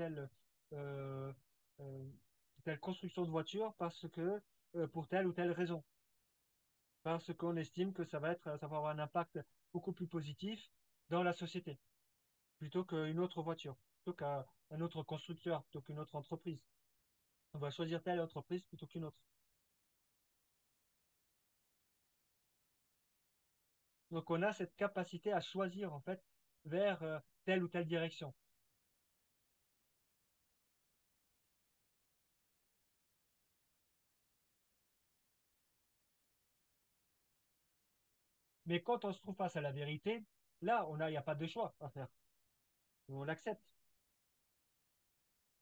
euh, euh, telle construction de voiture parce que pour telle ou telle raison. Parce qu'on estime que ça va avoir un impact beaucoup plus positif dans la société, plutôt qu'une autre voiture, plutôt qu'un autre constructeur, plutôt qu'une autre entreprise. On va choisir telle entreprise plutôt qu'une autre. Donc on a cette capacité à choisir en fait vers telle ou telle direction. Mais quand on se trouve face à la vérité, là, il n'y a pas de choix à faire. On l'accepte.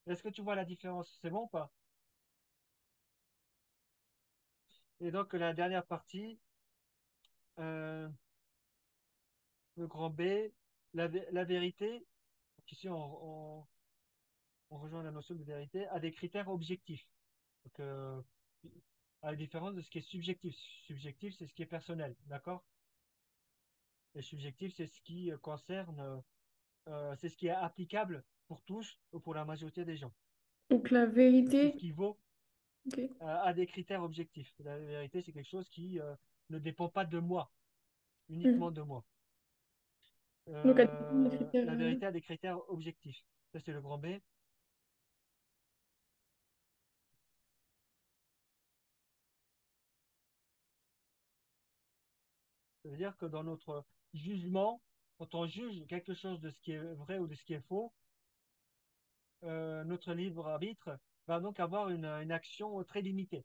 Est-ce que tu vois la différence? C'est bon ou pas? Et donc la dernière partie, euh, le grand B, la vérité, ici on rejoint la notion de vérité, a des critères objectifs. Donc, à la différence de ce qui est subjectif. Subjectif, c'est ce qui est personnel, d'accord? Et subjectif, c'est ce qui concerne, c'est ce qui est applicable pour tous ou pour la majorité des gens. Donc la Tout ce vérité, qui vaut ok. a des critères objectifs. La vérité, c'est quelque chose qui ne dépend pas de moi, Mhm. uniquement de moi. Donc à des critères, La vérité a des critères objectifs. Ça, c'est le grand B. Ça veut dire que dans notre jugement, quand on juge quelque chose de ce qui est vrai ou de ce qui est faux, notre libre arbitre va donc avoir une action très limitée.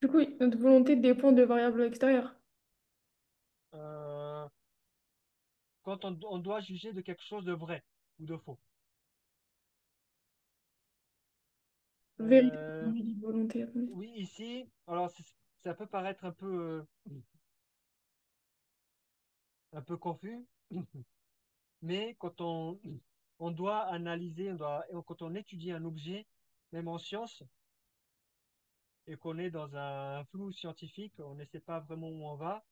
du coup, notre volonté dépend de variables extérieures. Euh, Quand on doit juger de quelque chose de vrai ou de faux. Vérité, Euh, j'ai dit volonté, attendez. oui, ici, alors ça peut paraître un peu confus, mais on doit analyser, quand on étudie un objet, même en science, et qu'on est dans un flou scientifique, on ne sait pas vraiment où on va,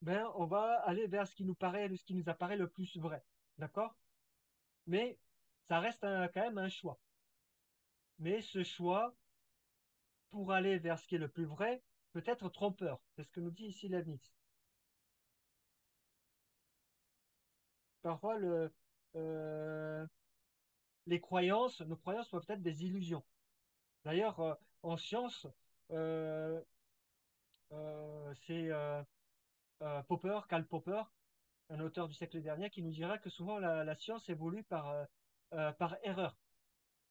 ben, on va aller vers ce qui nous apparaît le plus vrai. D'accord? Mais ça reste quand même un choix. Mais ce choix, pour aller vers ce qui est le plus vrai, peut être trompeur. C'est ce que nous dit ici Leibniz. Parfois, euh, nos croyances peuvent être des illusions. D'ailleurs, en science, euh, c'est Karl Popper, un auteur du siècle dernier, qui nous dira que souvent la science évolue par erreur.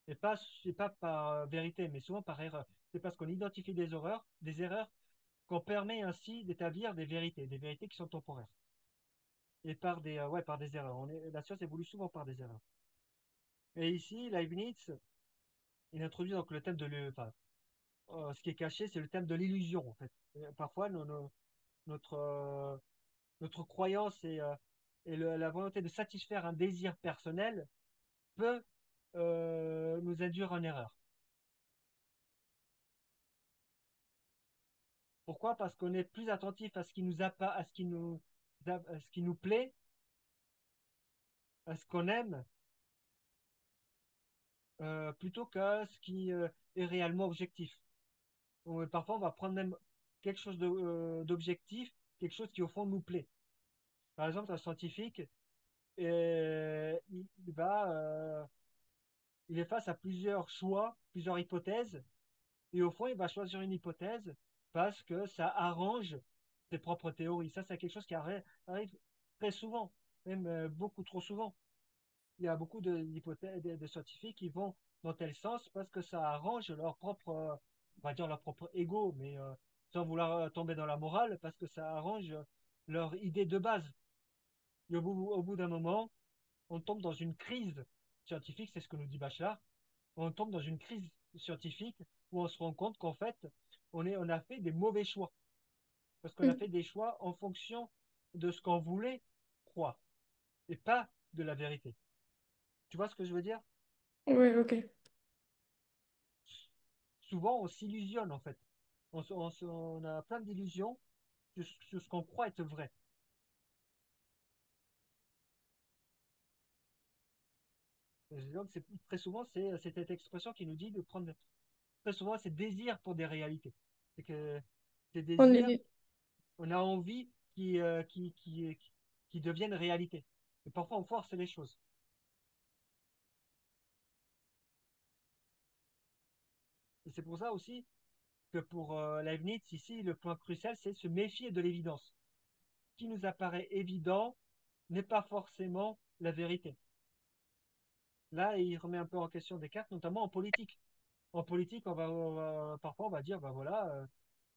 Et pas par vérité, mais souvent par erreur. C'est parce qu'on identifie des erreurs, qu'on permet ainsi d'établir des vérités qui sont temporaires. Et par des erreurs. La science évolue souvent par des erreurs. Et ici, Leibniz, il introduit donc le thème enfin, ce qui est caché, c'est le thème de l'illusion, en fait. Et parfois, notre croyance et la volonté de satisfaire un désir personnel peut nous induire en erreur. Pourquoi? Parce qu'on est plus attentif à ce qui nous à ce qui nous plaît, à ce qu'on aime, plutôt qu'à ce qui est réellement objectif. Parfois, on va prendre même quelque chose d'objectif, quelque chose qui au fond nous plaît. Par exemple, un scientifique, il est face à plusieurs choix, plusieurs hypothèses, et au fond, il va choisir une hypothèse parce que ça arrange ses propres théories. Ça, c'est quelque chose qui arrive très souvent, même beaucoup trop souvent. Il y a beaucoup d'hypothèses, de scientifiques qui vont dans tel sens parce que ça arrange leur propre, on va dire leur propre ego, mais sans vouloir tomber dans la morale, parce que ça arrange leur idée de base. Et au bout d'un moment, on tombe dans une crise scientifique, c'est ce que nous dit Bachelard, on tombe dans une crise scientifique où on se rend compte qu'en fait, on a fait des mauvais choix. Parce qu'on a Mm. fait des choix en fonction de ce qu'on voulait croire et pas de la vérité. Tu vois ce que je veux dire? Ouais, ok. Souvent, on s'illusionne en fait. On a plein d'illusions sur ce qu'on croit être vrai. Donc, très souvent, c'est cette expression qui nous dit de prendre très souvent ces désirs pour des réalités. C'est que ces Prendre désirs, les... on a envie qui deviennent réalité. Et parfois, on force les choses. Et c'est pour ça aussi que pour Leibniz, ici, le point crucial, c'est se méfier de l'évidence. Ce qui nous apparaît évident n'est pas forcément la vérité. Là, il remet un peu en question Descartes, notamment en politique. En politique, parfois, on va dire, ben voilà,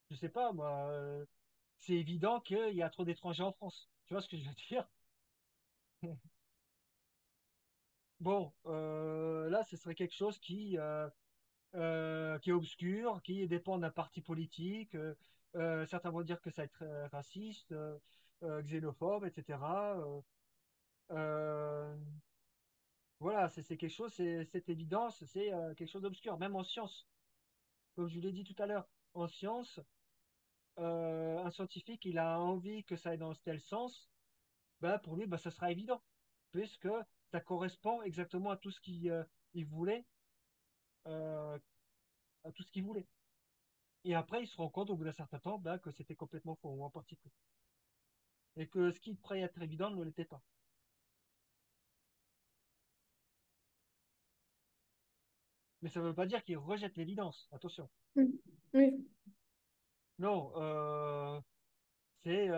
je sais pas, moi, c'est évident qu'il y a trop d'étrangers en France. Tu vois ce que je veux dire? Bon, là, ce serait quelque chose qui est obscur, qui dépend d'un parti politique. Certains vont dire que ça va être raciste, xénophobe, etc. Euh, voilà, c'est quelque chose, c'est cette évidence, c'est quelque chose d'obscur, même en science. Comme je l'ai dit tout à l'heure, en science, un scientifique, il a envie que ça aille dans tel sens, bah, pour lui, bah, ça sera évident, puisque ça correspond exactement à tout ce qu'il voulait, euh, à tout ce qu'il voulait. Et après, il se rend compte au bout d'un certain temps bah, que c'était complètement faux, ou en partie faux. Et que ce qu'il croyait être évident ne l'était pas. Mais ça ne veut pas dire qu'il rejette l'évidence, attention. Mm. Oui, Non, c'est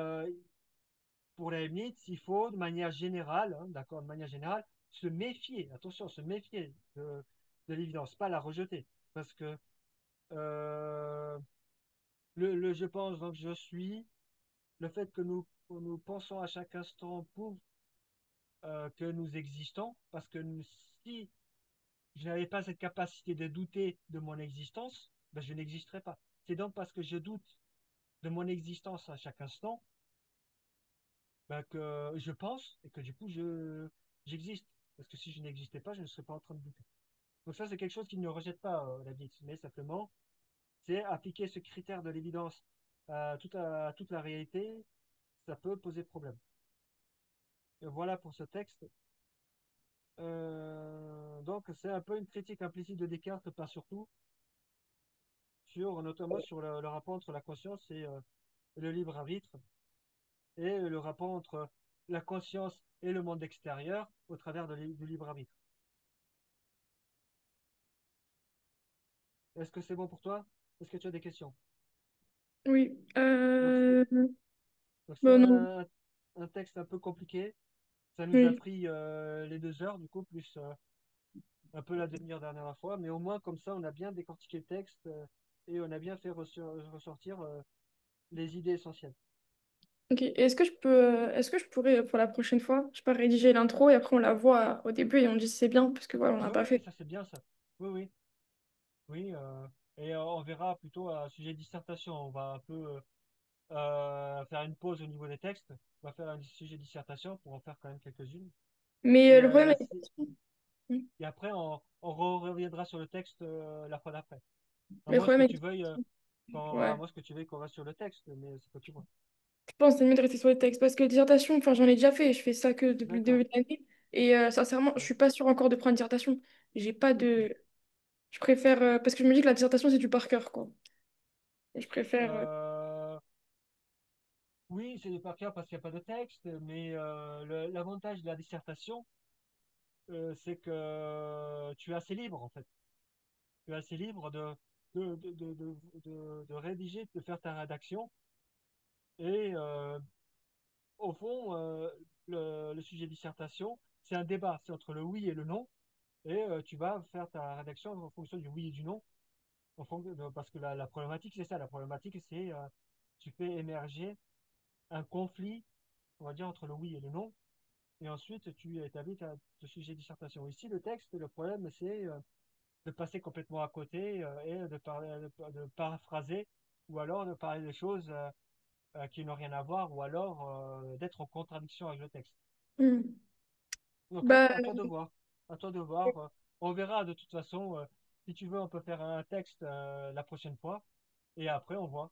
pour la Leibniz, il faut de manière générale, hein, d'accord, de manière générale, se méfier, attention, se méfier de l'évidence, pas la rejeter. Parce que euh, je pense, donc je suis, le fait que nous pensons à chaque instant prouve que nous existons, parce que si je n'avais pas cette capacité de douter de mon existence, ben, je n'existerais pas. C'est donc parce que je doute de mon existence à chaque instant ben, que je pense et que du coup j'existe. Parce que si je n'existais pas, je ne serais pas en train de douter. Donc ça, c'est quelque chose qu'il ne rejette pas, la vie, mais simplement, c'est appliquer ce critère de l'évidence à toute la réalité, ça peut poser problème. Et voilà pour ce texte. Donc c'est un peu une critique implicite de Descartes, pas surtout, notamment sur le rapport entre la conscience et le libre arbitre, et le rapport entre la conscience et le monde extérieur au travers du libre arbitre. Est-ce que c'est bon pour toi? Est-ce que tu as des questions? oui. Donc c'est Bon, non. un texte un peu compliqué. Ça nous a Oui. pris les 2 heures, du coup, plus un peu la demi-heure dernière fois, mais au moins comme ça, on a bien décortiqué le texte et on a bien fait ressortir les idées essentielles. Ok. Est-ce que je pourrais, pour la prochaine fois, je sais pas, rédiger l'intro et après on la voit au début et on dit si c'est bien, parce que voilà, on l'a Ah pas oui, oui, fait. ça c'est bien ça. Oui, oui, oui. Et on verra plutôt à sujet dissertation. On va un peu faire une pause au niveau des textes. On va faire un sujet dissertation pour en faire quand même quelques-unes. Mais Et, le problème euh, est... c'est- Oui. et après, on reviendra sur le texte la fois d'après. À Mais le moins que problème tu est... veuilles, à Ouais. moins que tu veuilles qu'on reste sur le texte, mais c'est toi qui vois. Je pense que c'est mieux de rester sur les textes parce que les dissertations, enfin, j'en ai déjà fait. Je fais ça que depuis le D'accord. début de l'année. Et sincèrement, je Oui. suis pas sûre encore de prendre une dissertation. J'ai pas Ok. de. Je préfère. Parce que je me dis que la dissertation, c'est du par cœur, quoi. Et je préfère. Euh, oui, c'est par cœur parce qu'il n'y a pas de texte, mais l'avantage de la dissertation, c'est que tu es assez libre, en fait. Tu es assez libre de rédiger, de faire ta rédaction. Et au fond, le sujet de dissertation, c'est un débat. C'est entre le oui et le non. Et tu vas faire ta rédaction en fonction du oui et du non. Parce que la problématique, c'est ça. La problématique, c'est tu fais émerger un conflit, on va dire, entre le oui et le non. et ensuite tu établis ton sujet de dissertation. Ici, le texte, le problème, c'est de passer complètement à côté et de parler, de paraphraser ou alors de parler de choses qui n'ont rien à voir ou alors d'être en contradiction avec le texte. Hmm. Donc Bah, à toi de voir. À toi de voir. On verra de toute façon. Si tu veux, on peut faire un texte la prochaine fois et après on voit.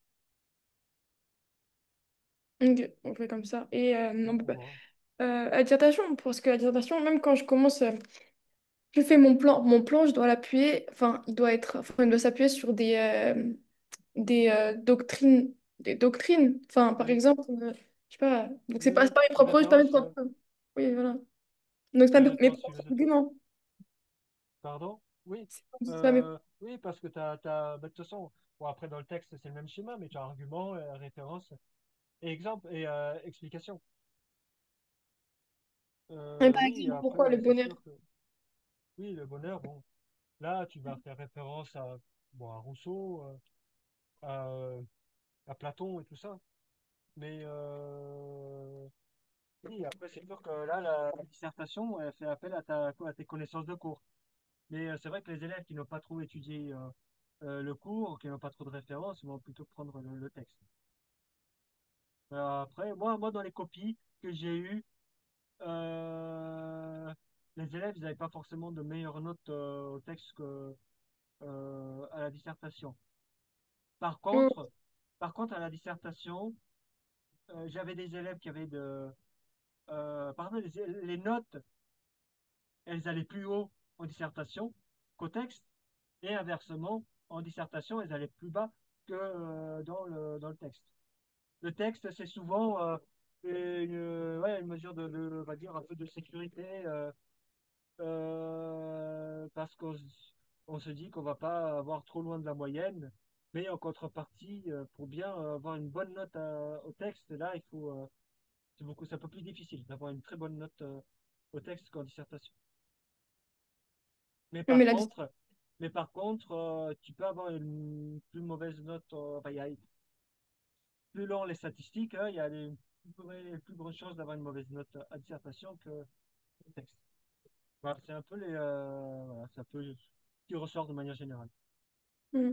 ok, on fait comme ça. Et non, On voit. la dissertation, parce que la dissertation, même quand je commence, je fais mon plan, je dois l'appuyer, enfin, il doit s'appuyer sur des doctrines. Enfin, par Oui, exemple, je sais pas, donc c'est oui. pas mes Des propres, c'est pas mes références, propres. Oui, voilà. Donc c'est pas des mes références propres philosophiques. arguments. Pardon? Oui. C'est pas mes... Oui, parce que bah, de toute façon, bon, après dans le texte, c'est le même schéma, mais tu as argument, référence et exemple et explication. Mais par Oui, exemple, pourquoi le après, c'est bonheur? sûr que oui, le bonheur, bon, là, tu vas faire référence bon, à Rousseau, à Platon et tout ça. Mais oui, après, c'est sûr que là, la dissertation, elle fait appel à, à tes connaissances de cours. Mais c'est vrai que les élèves qui n'ont pas trop étudié le cours, qui n'ont pas trop de références, vont plutôt prendre le texte. Après, moi, dans les copies que j'ai eues, euh, les élèves, ils n'avaient pas forcément de meilleures notes au texte que à la dissertation. Par Oh, contre, à la dissertation, j'avais des élèves qui avaient pardon, les notes, elles allaient plus haut en dissertation qu'au texte, et inversement, en dissertation, elles allaient plus bas que dans le texte. Le texte, c'est souvent ouais, une mesure on va dire, un peu de sécurité, parce on se dit qu'on va pas avoir trop loin de la moyenne, mais en contrepartie, pour bien avoir une bonne note au texte, là, c'est un peu plus difficile d'avoir une très bonne note au texte qu'en dissertation. Mais oui, mais par la... contre, tu peux avoir une plus mauvaise note. Enfin, plus long les statistiques, hein, il y a plus grandes chances d'avoir une mauvaise note à dissertation que au texte. Voilà, c'est un peu voilà, c'est un peu ce qui ressort de manière générale. Hmm.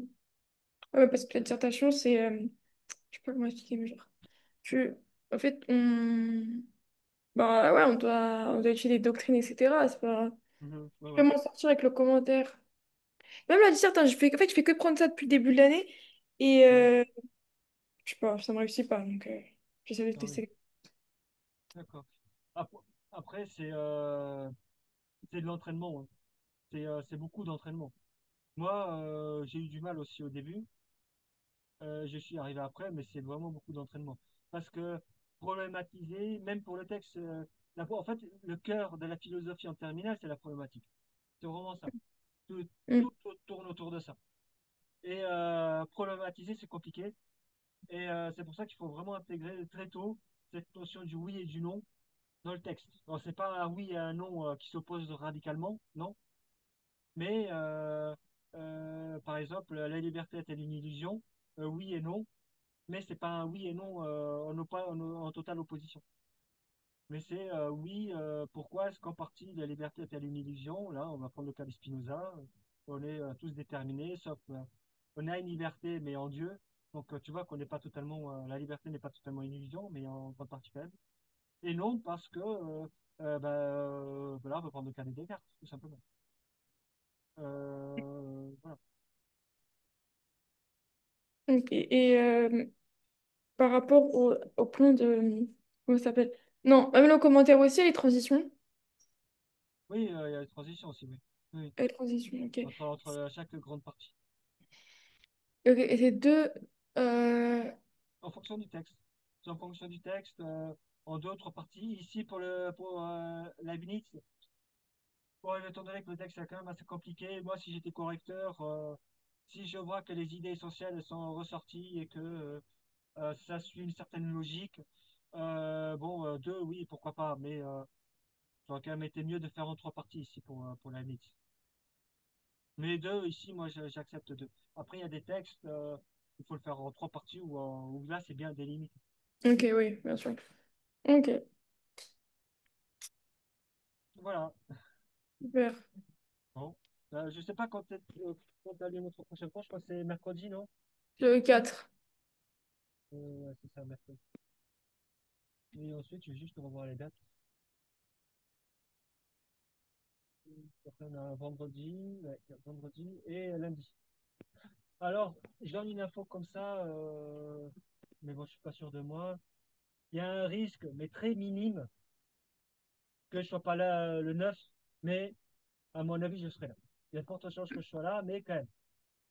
Ouais, parce que la dissertation, c'est... je sais pas comment expliquer, mais genre... Tu... En fait, bah ouais, on doit étudier des doctrines, etc. C'est pas... Mhm, ouais, Je peux ouais. m'en sortir avec le commentaire. Même la dissertation, en fait, je fais que prendre ça depuis le début de l'année. Et Oui, je sais pas, ça me réussit pas. Donc, j'essaie de ah oui, tester. d'accord. Après, après, c'est de l'entraînement, hein. C'est beaucoup d'entraînement. Moi, j'ai eu du mal aussi au début. Je suis arrivé après, mais c'est vraiment beaucoup d'entraînement. Parce que problématiser, même pour le texte, en fait, le cœur de la philosophie en terminale, c'est la problématique. C'est vraiment ça. Tout, Hmm. tout tourne autour de ça. Et problématiser, c'est compliqué. Et c'est pour ça qu'il faut vraiment intégrer très tôt cette notion du oui et du non dans le texte. Alors, c'est pas un oui et un non qui s'opposent radicalement, non. Mais par exemple, la liberté est-elle une illusion? Oui et non. Mais c'est pas un oui et non en totale opposition. Mais c'est oui, pourquoi est-ce qu'en partie la liberté est-elle une illusion? Là, on va prendre le cas de Spinoza. On est tous déterminés, sauf on a une liberté, mais en Dieu. Donc tu vois qu'on n'est pas totalement, la liberté n'est pas totalement une illusion, mais en grande partie quand même. Et non parce que, voilà, on va prendre le cas de Descartes, tout simplement. Voilà. Ok. Et par rapport au plan de... Comment ça s'appelle? Non, même le commentaire aussi, les transitions. Oui, il y a les transitions aussi, oui. Oui, Les transitions, ok. entre chaque grande partie. Ok, et ces deux... euh, En fonction du texte. C'est en fonction du texte, en d'autres parties. Ici, pour Leibniz, bon, étant donné que le texte est quand même assez compliqué, moi, si j'étais correcteur, si je vois que les idées essentielles sont ressorties et que ça suit une certaine logique, bon, deux, oui, pourquoi pas, mais ça aurait quand même été mieux de faire en trois parties ici pour Leibniz. Mais deux, ici, moi, j'accepte deux. Après, il y a des textes, il faut le faire en trois parties où là, c'est bien délimité. Ok, oui, bien sûr. Ok. Voilà. Super. Bon. Je sais pas quand t'as lieu notre prochaine fois, je crois que c'est mercredi, non? Le 4. Ouais, c'est ça, mercredi. Et ensuite, je vais juste revoir les dates. Après, on a un vendredi, ouais, vendredi et lundi. Alors, je donne une info comme ça, mais bon, je suis pas sûr de moi. Il y a un risque, mais très minime, que je sois pas là le 9, mais à mon avis, je serai là. Il y a de fortes chances que je sois là, mais quand même.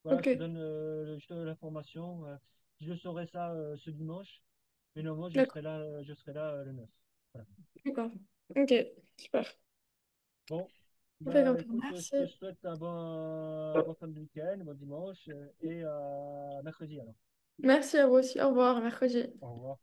Voilà, Ok, je te donne l'information. Je saurai ça ce dimanche, mais normalement, d'accord. je serai là le 9. Voilà. D'accord. Ok, super. Bon, On fait bah comme ça. écoute, je Merci. te souhaite un bon fin de week-end, bon dimanche, et mercredi alors. Merci à vous aussi. Au revoir, à mercredi. Au revoir.